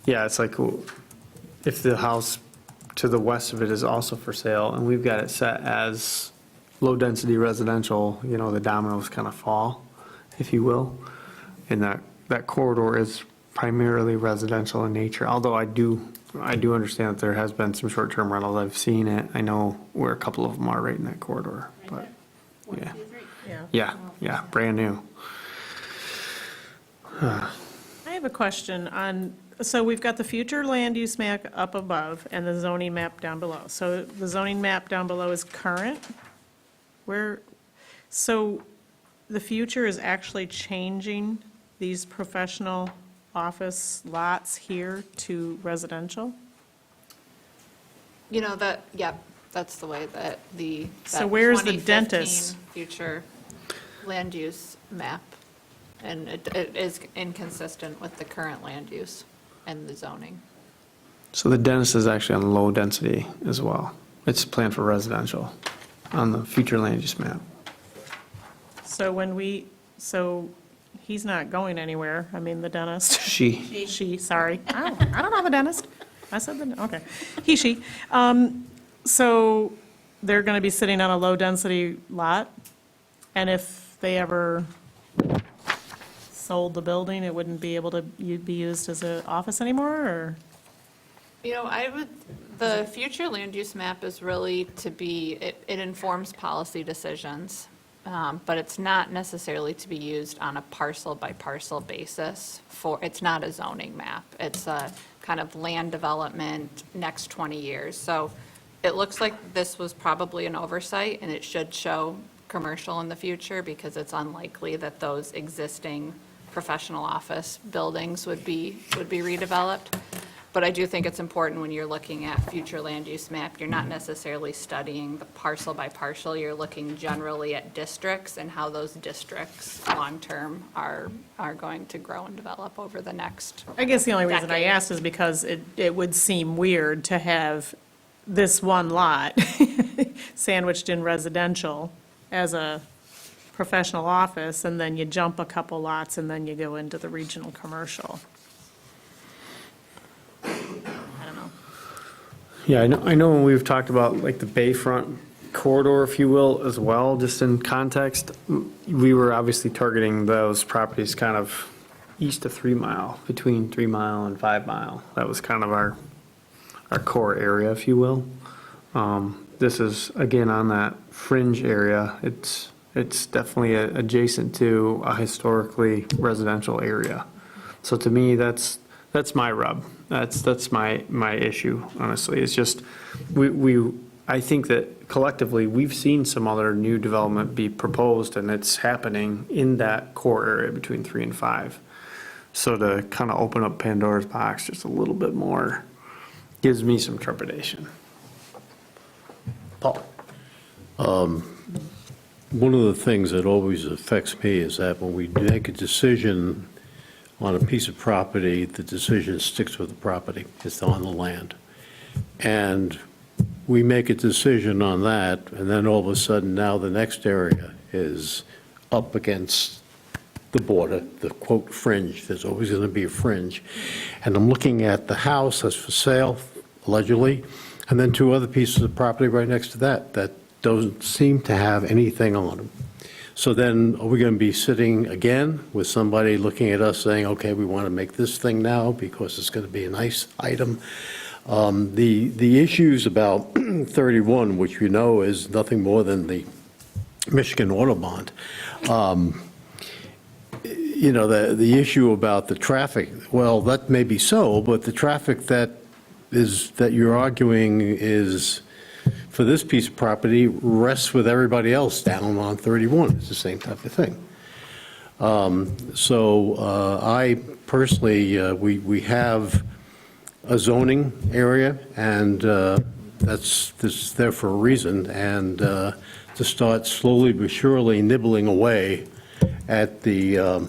yeah, it's like, if the house to the west of it is also for sale, and we've got it set as low-density residential, you know, the dominoes kind of fall, if you will. And that corridor is primarily residential in nature, although I do understand that there has been some short-term rentals. I've seen it. I know where a couple of them are right in that corridor, but, yeah. Yeah, brand new. I have a question on, so we've got the future land use map up above and the zoning map down below. So the zoning map down below is current? So the future is actually changing these professional office lots here to residential? You know, that, yep. That's the way that So that where's the 2015 dentist? future land use map, and it is inconsistent with the current land use and the zoning. So the dentist is actually on low density as well. It's planned for residential on the future land use map. So he's not going anywhere, I mean, the dentist. She. She, sorry. I don't have a dentist. I said okay. He, she. So they're going to be sitting on a low-density lot, and if they ever sold the building, it wouldn't be able to be used as an office anymore, or? The future land use map is really to be, it informs policy decisions, but it's not necessarily to be used on a parcel-by-parcel basis it's not a zoning map. It's a kind of land development next 20 years. So it looks like this was probably an oversight, and it should show commercial in the future because it's unlikely that those existing professional office buildings would be redeveloped. But I do think it's important when you're looking at future land use map, you're not necessarily studying the parcel by parcel, you're looking generally at districts and how those districts, long-term, are going to grow and develop over the next I guess the only reason I decade. asked is because it would seem weird to have this one lot sandwiched in residential as a professional office, and then you jump a couple lots, and then you go into the regional commercial. I don't know. Yeah, I know when we've talked about like the Bayfront corridor, if you will, as well, just in context, we were obviously targeting those properties kind of east of 3 Mile, between 3 Mile and 5 Mile. That was kind of our core area, if you will. This is, again, on that fringe area. It's definitely adjacent to a historically residential area. So to me, that's my rub. That's my issue, honestly. It's just, I think that collectively, we've seen some other new development be proposed, and it's happening in that core area between 3 and 5. So to kind of open up Pandora's box just a little bit more gives me some trepidation. Paul? One of the things that always affects me is that when we make a decision on a piece of property, the decision sticks with the property. It's on the land. And we make a decision on that, and then all of a sudden, now the next area is up against the border, the quote fringe. There's always going to be a fringe. And I'm looking at the house that's for sale, allegedly, and then 2 other pieces of property right next to that don't seem to have anything on them. So then, are we going to be sitting again with somebody looking at us saying, okay, we want to make this thing now because it's going to be a nice item? The issues about 31, which you know is nothing more than the Michigan auto bond, the issue about the traffic, well, that may be so, but the traffic that you're arguing is for this piece of property rests with everybody else down on 31. It's the same type of thing. I personally, we have a zoning area, and that's there for a reason, and to start slowly but surely nibbling away at the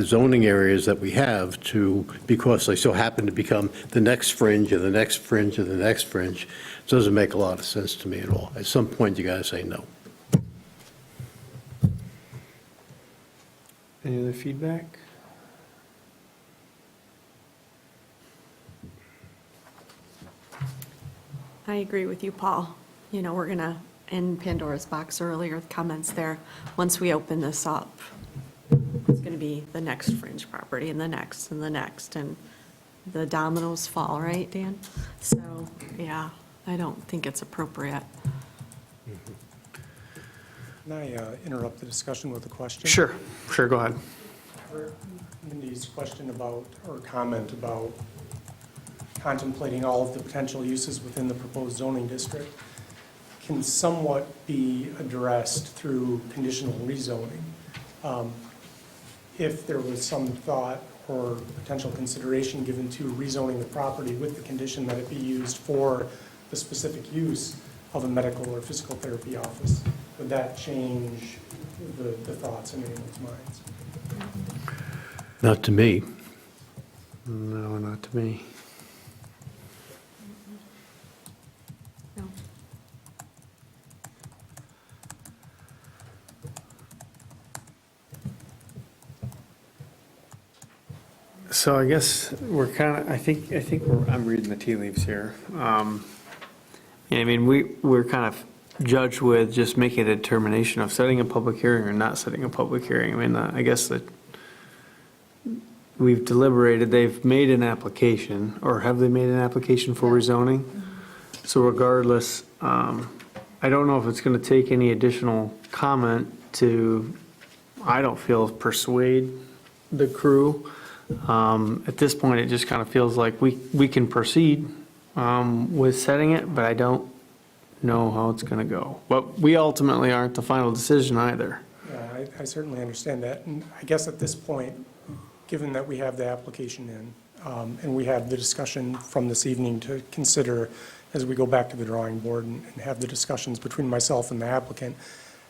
zoning areas that we have because they so happen to become the next fringe and the next fringe and the next fringe, doesn't make a lot of sense to me at all. At some point, you got to say no. Any other feedback? I agree with you, Paul. We're going to end Pandora's box earlier, the comments there. Once we open this up, it's going to be the next fringe property and the next and the next, and the dominoes fall, right, Dan? So, yeah, I don't think it's appropriate. Can I interrupt the discussion with a question? Sure, go ahead. Mindy's question about, or comment about contemplating all of the potential uses within the proposed zoning district can somewhat be addressed through conditional rezoning. If there was some thought or potential consideration given to rezoning the property with the condition that it be used for the specific use of a medical or physical therapy office. Would that change the thoughts in anyone's minds? Not to me. No, not to me. No. So I guess we're kind of, I think I'm reading the tea leaves here. Yeah, I mean, we're kind of judged with just making a determination of setting a public hearing or not setting a public hearing. I mean, I guess that we've deliberated, they've made an application, or have they made an application for rezoning? So regardless, I don't know if it's going to take any additional comment to, I don't feel, persuade the crew. At this point, it just kind of feels like we can proceed with setting it, but I don't know how it's going to go. But we ultimately aren't the final decision either. Yeah, I certainly understand that. And I guess at this point, given that we have the application in, and we have the discussion from this evening to consider as we go back to the drawing board and have the discussions between myself and the applicant,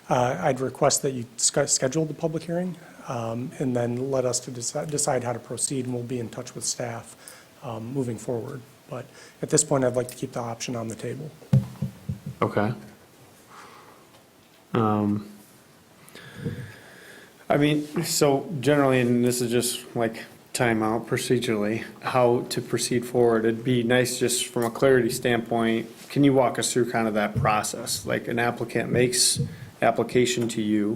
I'd request that you schedule the public hearing, and then let us to decide how to proceed, and we'll be in touch with staff moving forward. But at this point, I'd like to keep the option on the table. Okay. I mean, so generally, and this is just like timeout procedurally, how to proceed forward, it'd be nice just from a clarity standpoint, can you walk us through kind of that process? Like an applicant makes application to you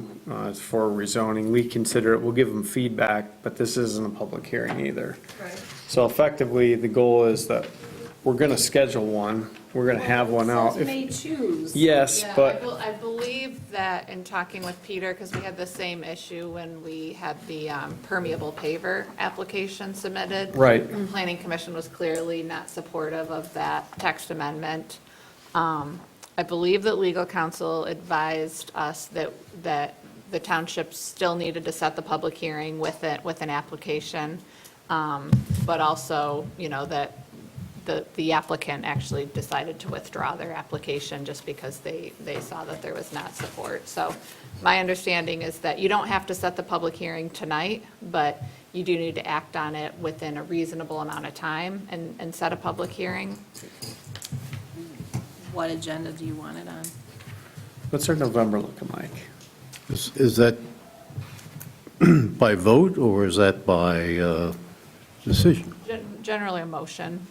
for rezoning, we consider it, we'll give them feedback, but this isn't a public hearing either. Right. So effectively, the goal is that we're gonna schedule one, we're gonna have one out. It says may choose. Yes, Yeah, but. I believe that in talking with Peter, because we had the same issue when we had the permeable paver application submitted. Right. The Planning Commission was clearly not supportive of that text amendment. I believe that legal counsel advised us that the township still needed to set the public hearing with an application, but also, you know, that the applicant actually decided to withdraw their application just because they saw that there was not support. So my understanding is that you don't have to set the public hearing tonight, but you do need to act on it within a reasonable amount of time and set a public hearing. What agenda do you want it on? What's our November looking like? Is that by vote, or is that by decision? Generally a motion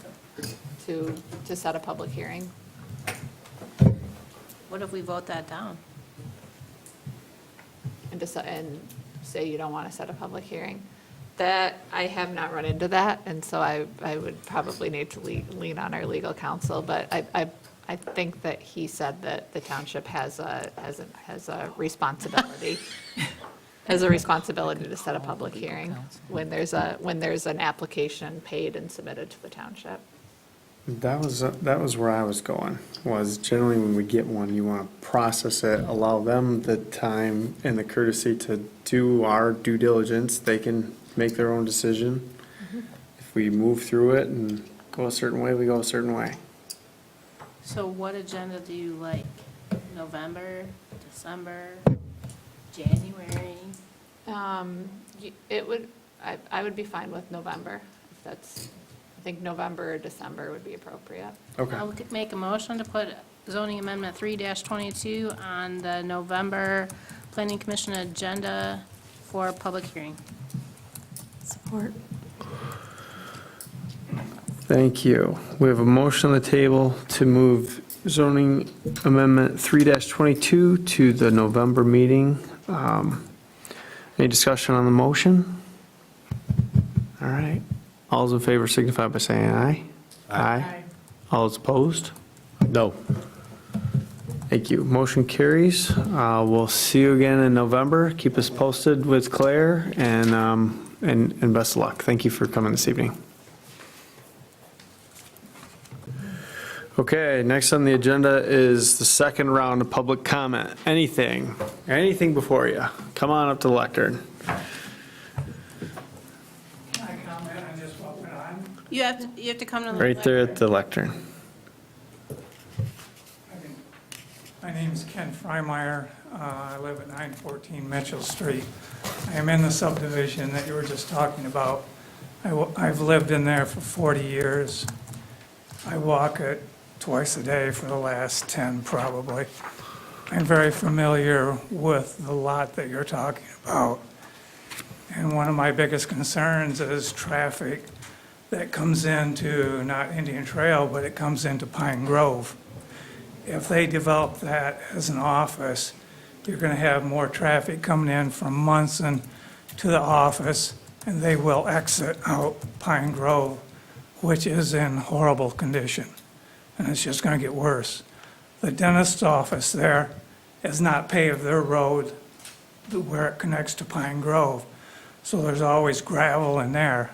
to set a public hearing. What if we vote that down? And say you don't want to set a public hearing. That, I have not run into that, and so I would probably need to lean on our legal counsel, but I think that he said that the township has a responsibility, to set a public hearing when there's an application paid and submitted to the township. That was where I was going, was generally when we get one, you want to process it, allow them the time and the courtesy to do our due diligence. They can make their own decision. If we move through it and go a certain way, we go a certain way. So what agenda do you like? November, December, January? I would be fine with November, if that's, I think November or December would be appropriate. Okay. I'll make a motion to put zoning amendment 3-22 on the November Planning Commission agenda for public hearing. Support. Thank you. We have a motion on the table to move zoning amendment 3-22 to the November meeting. Any discussion on the motion? All right. All those in favor signify by saying aye. Aye. All those opposed? No. Thank you. Motion carries. We'll see you again in November. Keep us posted with Claire, and best of luck. Thank you for coming this evening. Okay, next on the agenda is the second round of public comment. Anything before you. Come on up to the lectern. You have to come to the. Right there at the lectern. name's Ken Freimeyer. I live at 914 Mitchell Street. I am in the subdivision that you were just talking about. I've lived in there for 40 years. I walk it twice a day for the last 10 probably. I'm very familiar with the lot that you're talking about. And one of my biggest concerns is traffic that comes into, not Indian Trail, but it comes into Pine Grove. If they develop that as an office, you're going to have more traffic coming in from Munson to the office, and they will exit out Pine Grove, which is in horrible condition, and it's just going to get worse. The dentist's office there has not paved their road where it connects to Pine Grove, so there's always gravel in there.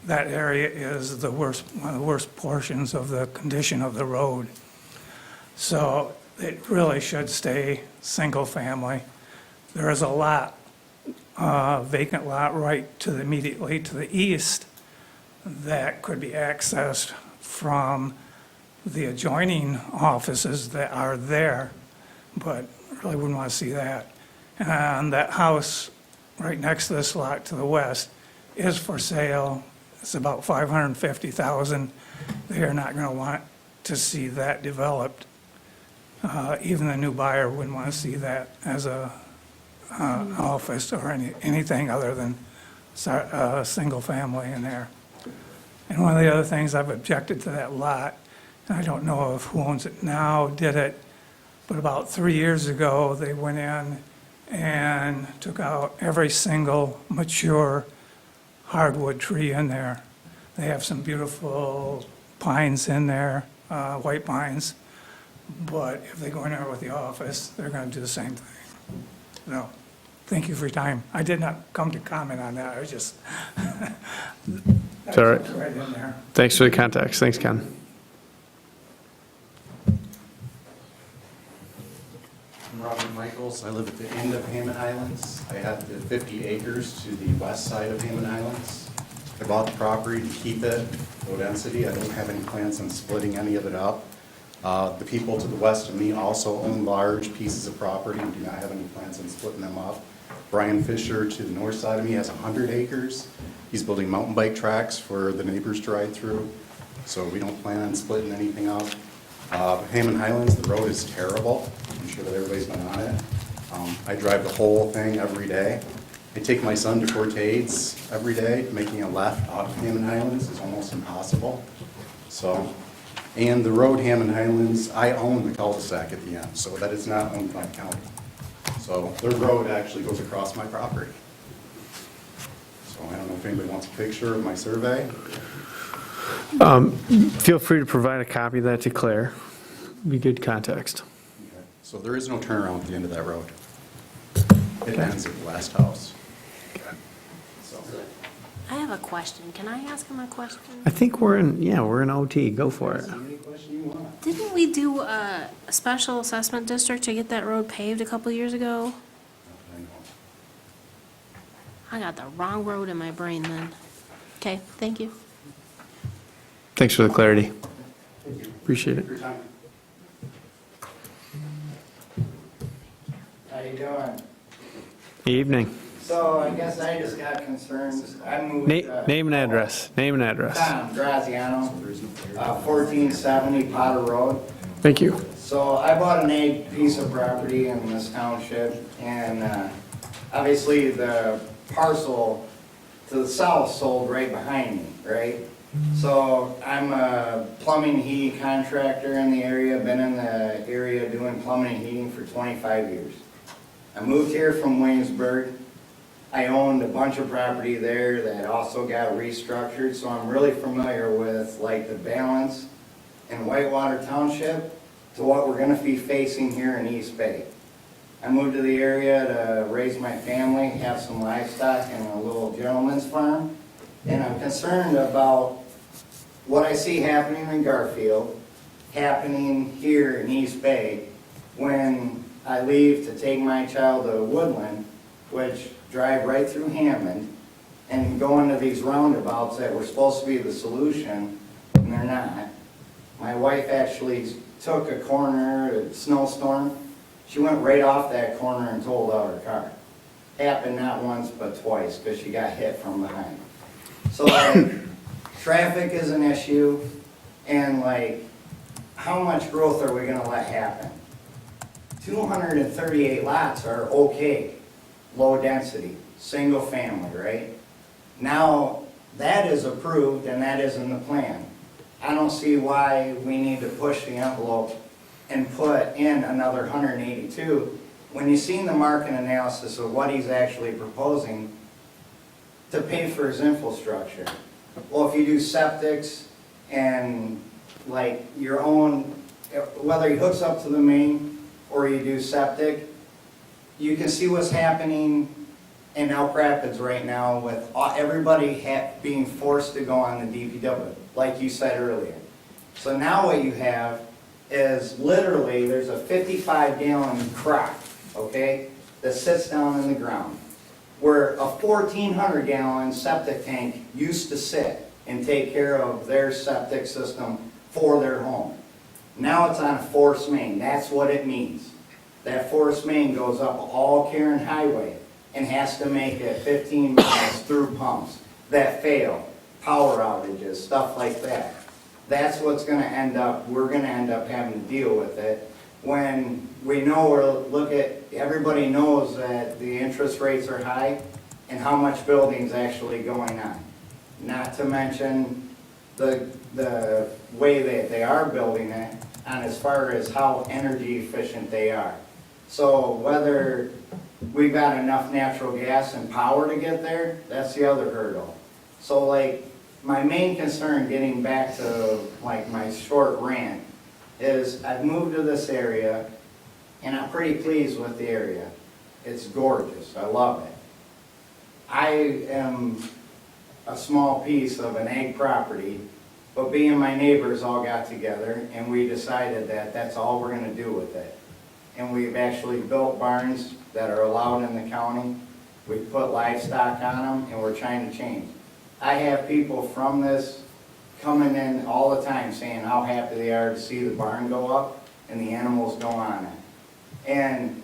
That area is the worst, one of the worst portions of the condition of the road. So it really should stay single-family. There is a lot, vacant lot right to immediately to the east that could be accessed from the adjoining offices that are there, but really wouldn't want to see that. And that house right next to this lot to the west is for sale. It's about $550,000. They are not going to want to see that developed. Even the new buyer wouldn't want to see that as a office or anything other than a single family in there. And one of the other things I've objected to that lot, and I don't know if who owns it now did it, but about 3 years ago, they went in and took out every single mature hardwood tree in there. They have some beautiful pines in there, white pines, but if they go in there with the office, they're going to do the same thing. No, thank you for your time. I did not come to comment on that, I was just. It's all right. That's right in there. Thanks for the context. Thanks, Ken. I'm Robert Michaels. I live at the end of Hammond Islands. I have the 50 acres to the west side of Hammond Islands. I bought the property to keep it low density. I don't have any plans on splitting any of it up. The people to the west of me also own large pieces of property and do not have any plans on splitting them up. Brian Fisher to the north side of me has 100 acres. He's building mountain bike tracks for the neighbors to ride through, so we don't plan on splitting anything up. Hammond Highlands, the road is terrible. I'm sure that everybody's been on it. I drive the whole thing every day. I take my son to Fort Yates every day. Making a left out of Hammond Highlands is almost impossible. So, and the road Hammond Highlands, I own the cul-de-sac at the end, so that is not owned by the county. So their road actually goes across my property. So I don't know if anybody wants a picture of my survey. Feel free to provide a copy of that to Claire. Be good context. Okay. So there is no turnaround at the end of that road. It ends at the last house. So, I have a question. Can I ask him a question? I think we're in OT. Go for it. any question you want? Didn't we do a special assessment district to get that road paved a couple years ago? I know. I got the wrong road in my brain then. Okay, thank you. Thanks for the clarity. Appreciate it. For your time. How you doing? Evening. So I guess I just got concerns. I moved. Name and address. Name and address. Tom Graziano, 1470 Potter Road. Thank you. So I bought an egg piece of property in this township, and obviously the parcel to the south sold right behind me, right? So I'm a plumbing heating contractor in the area, been in the area doing plumbing and heating for 25 years. I moved here from Williamsburg. I owned a bunch of property there that also got restructured, so I'm really familiar with like the balance in Whitewater Township to what we're gonna be facing here in East Bay. I moved to the area to raise my family, have some livestock and a little gentleman's farm, and I'm concerned about what I see happening in Garfield, happening here in East Bay, when I leave to take my child to Woodland, which drive right through Hammond, and go into these roundabouts that were supposed to be the solution, and they're not. My wife actually took a corner, a snowstorm. She went right off that corner and totaled out her car. Happened not once but twice because she got hit from behind. So like, traffic is an issue, and like, how much growth are we gonna let happen? 238 lots are okay, low density, single family, right? Now, that is approved and that is in the plan. I don't see why we need to push the envelope and put in another 182. When you've seen the market analysis of what he's actually proposing to pay for his infrastructure. Well, if you do septics and like your own, whether he hooks up to the main or you do septic, you can see what's happening in Elk Rapids right now with everybody being forced to go on the DPW, like you said earlier. So now what you have is literally there's a 55-gallon crock, okay, that sits down in the ground, where a 1,400-gallon septic tank used to sit and take care of their septic system for their home. Now it's on a force main. That's what it means. That force main goes up all Karen Highway and has to make it 15 miles through pumps that fail, power outages, stuff like that. That's what's going to end up, we're going to end up having to deal with it when we know, or look at, everybody knows that the interest rates are high and how much building's actually going on. Not to mention the way that they are building it and as far as how energy efficient they are. So whether we've got enough natural gas and power to get there, that's the other hurdle. So like, my main concern, getting back to like my short rant, is I've moved to this area and I'm pretty pleased with the area. It's gorgeous, I love it. I am a small piece of an ag property, but me and my neighbors all got together and we decided that that's all we're gonna do with it. And we've actually built barns that are allowed in the county. We've put livestock on them and we're trying to change. I have people from this coming in all the time saying how happy they are to see the barn go up and the animals go on it. And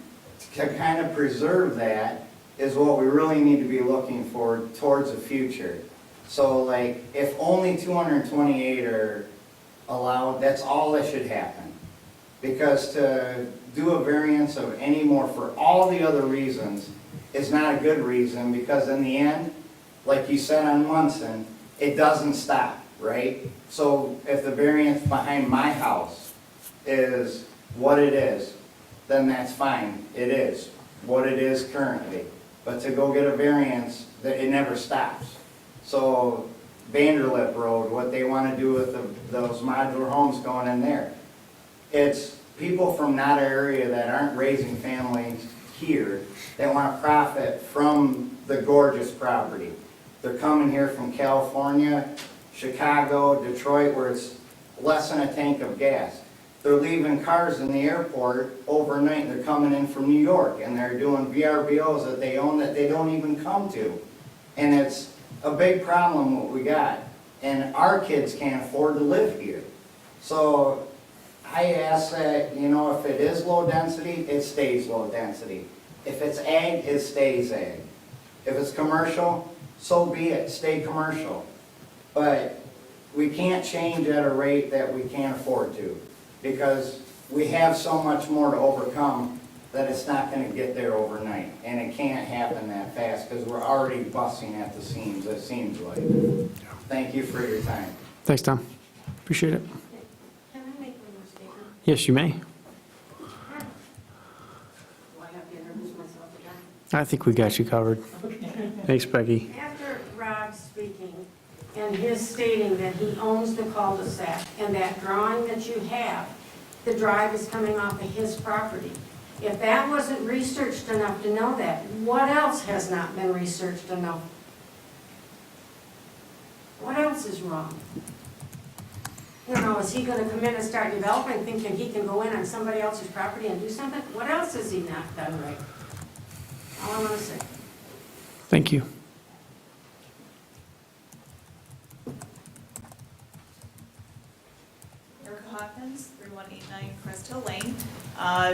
to kind of preserve that is what we really need to be looking for towards the future. So like, if only 228 are allowed, that's all that should happen. Because to do a variance of any more for all the other reasons is not a good reason, because in the end, like you said on Munson, it doesn't stop, right? So if the variance behind my house is what it is, then that's fine. It is what it is currently. But to go get a variance, it never stops. So Vanderlip Road, what they want to do with those modular homes going in there, it's people from that area that aren't raising families here that want to profit from the gorgeous property. They're coming here from California, Chicago, Detroit, where it's less than a tank of gas. They're leaving cars in the airport overnight. They're coming in from New York, and they're doing VRBOs that they own that they don't even come to. And it's a big problem what we got. And our kids can't afford to live here. So I ask that, you know, if it is low density, it stays low density. If it's ag, it stays ag. If it's commercial, so be it, stay commercial. But we can't change at a rate that we can't afford to, because we have so much more to overcome that it's not going to get there overnight. And it can't happen that fast because we're already busting at the seams, it seems like. Thank you for your time. Thanks, Tom. Appreciate it. Can I make one more statement? Yes, you may. Do I have to introduce myself again? I think we got you covered. Thanks, Becky. After Rob speaking and his stating that he owns the cul-de-sac and that drawing that you have, the drive is coming off of his property. If that wasn't researched enough to know that, what else has not been researched enough? What else is wrong? You know, is he gonna come in and start developing thinking he can go in on somebody else's property and do something? What else has he not done right? All I wanna say. Thank you. Erica Hawkins, 3189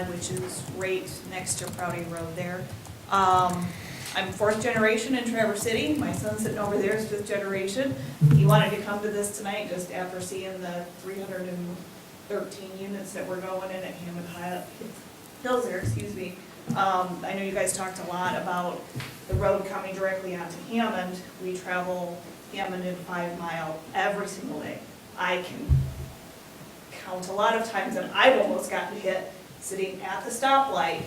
which is right next to Proudy Road there. I'm fourth generation in Traverse City. My son sitting over there is fifth generation. He wanted to come to this tonight just after seeing the 313 units that were going in at Hammond Hills there, excuse me. I know you guys talked a lot about the road coming directly onto Hammond. We travel Hammond and 5 Mile every single day. I can count a lot of times that I've almost gotten hit sitting at the stoplight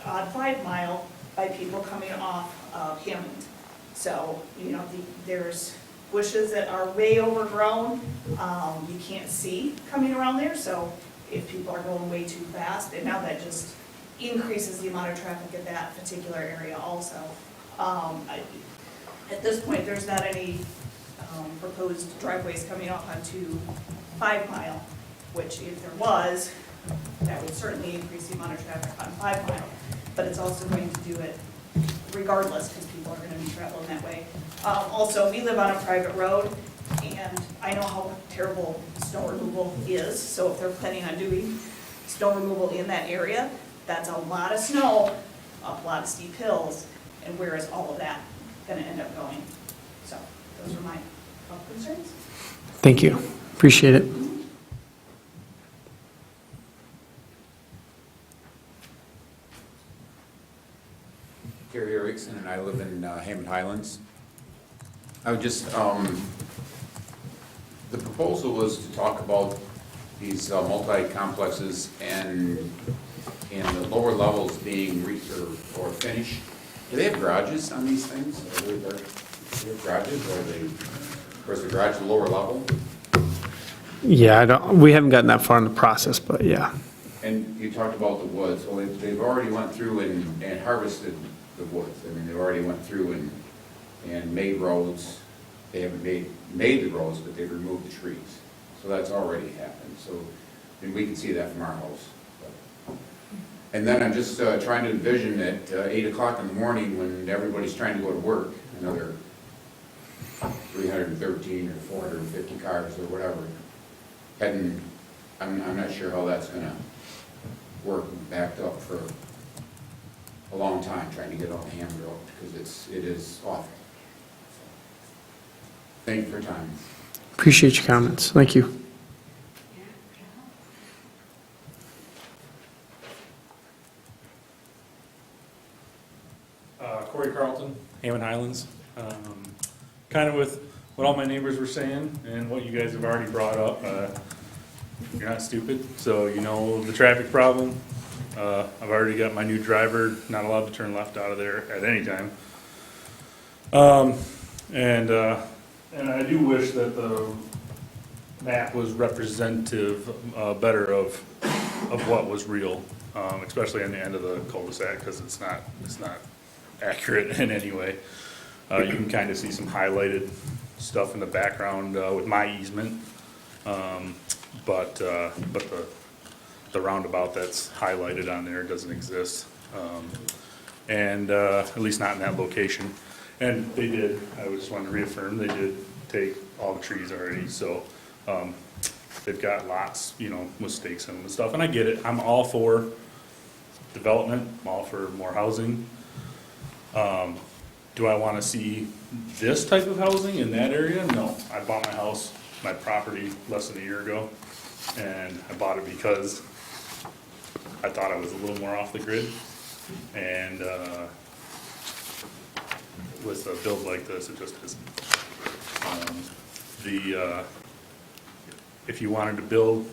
on 5 Mile by people coming off of Hammond. So, you know, there's bushes that are way overgrown, you can't see coming around there, so if people are going way too fast, and now that just increases the amount of traffic in that particular area also. At this point, there's not any proposed driveways coming off onto 5 Mile, which if there was, that would certainly increase the amount of traffic on 5 Mile, but it's also going to do it regardless, because people are going to be traveling that way. Also, we live on a private road, and I know how terrible snow removal is, so if they're planning on doing snow removal in that area, that's a lot of snow, up a lot of steep hills, and where is all of that going to end up going? So, those are my concerns. Thank you. Appreciate it. Gary Erickson, and I live in Hammond Highlands. I would just, the proposal was to talk about these multi-complexes and the lower levels being or finished. Do they have garages on these things? Do they have garages, or is the garage the lower level? Yeah, we haven't gotten that far in the process, but yeah. And you talked about the woods. Well, they've already went through and harvested the woods. I mean, they already went through and made roads. They haven't made the roads, but they've removed the trees. So that's already happened. So, and we can see that from our house. And then I'm just trying to envision at 8 o'clock in the morning when everybody's trying to go to work, another 313 or 450 cars or whatever, heading, I'm not sure how that's gonna work, backed up for a long time trying to get on the Hammond Road, because it is awful. Thank you for your time. Appreciate your comments. Thank you. Corey Carlton, Hammond Highlands. Kind of with what all my neighbors were saying and what you guys have already brought up. You're not stupid, so you know the traffic problem. I've already got my new driver not allowed to turn left out of there at any time. And I do wish that the map was representative better of what was real, especially on the end of the cul-de-sac, because it's not accurate in any way. You can kind of see some highlighted stuff in the background with my easement, but the roundabout that's highlighted on there doesn't exist, and at least not in that location. And they did, I just wanted to reaffirm, they did take all the trees already, so they've got lots, you know, with stakes in them and stuff, and I get it. I'm all for development, I'm all for more housing. Do I want to see this type of housing in that area? No. I bought my property less than a year ago, and I bought it because I thought I was a little more off the grid, and with a build like this, it just isn't. If you wanted to build,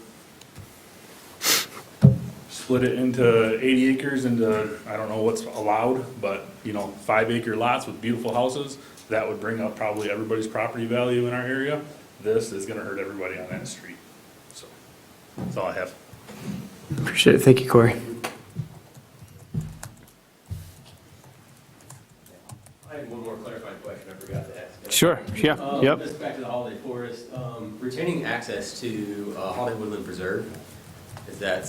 split it into 80 acres into, I don't know what's allowed, but, you know, 5-acre lots with beautiful houses, that would bring up probably everybody's property value in our area. This is gonna hurt everybody on that street. So, that's all I have. Appreciate it. Thank you, Corey. I have one more clarifying question I forgot to ask. Sure, yeah, yep. Just back to the Holiday Forest, retaining access to Holiday Woodland Preserve, is that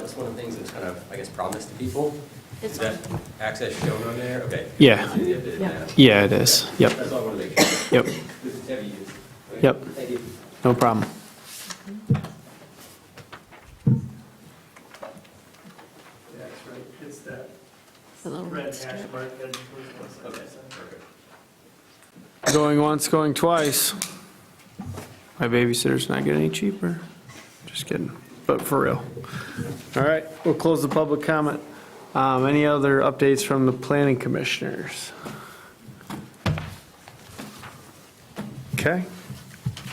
was one of the things that's kind of, I guess, promised to people? Is that access shown on there? Okay. Yeah. Yeah, it is. Yep. That's all I want to make sure. Yep. This is heavy use. Okay. Yep. Thank you. No problem. Going once, going twice. My babysitter's not getting any cheaper. Just kidding, but for real. All right, we'll close the public comment. Any other updates from the planning commissioners? Okay.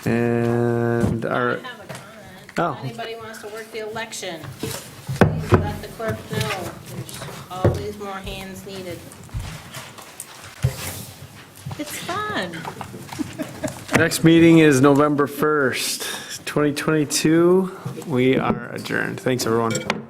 And our, I have a comment. Oh. If anybody wants to work the election, please let the clerk know. There's always more hands needed. It's fun. next meeting is November 1st, 2022. We are adjourned. Thanks, everyone.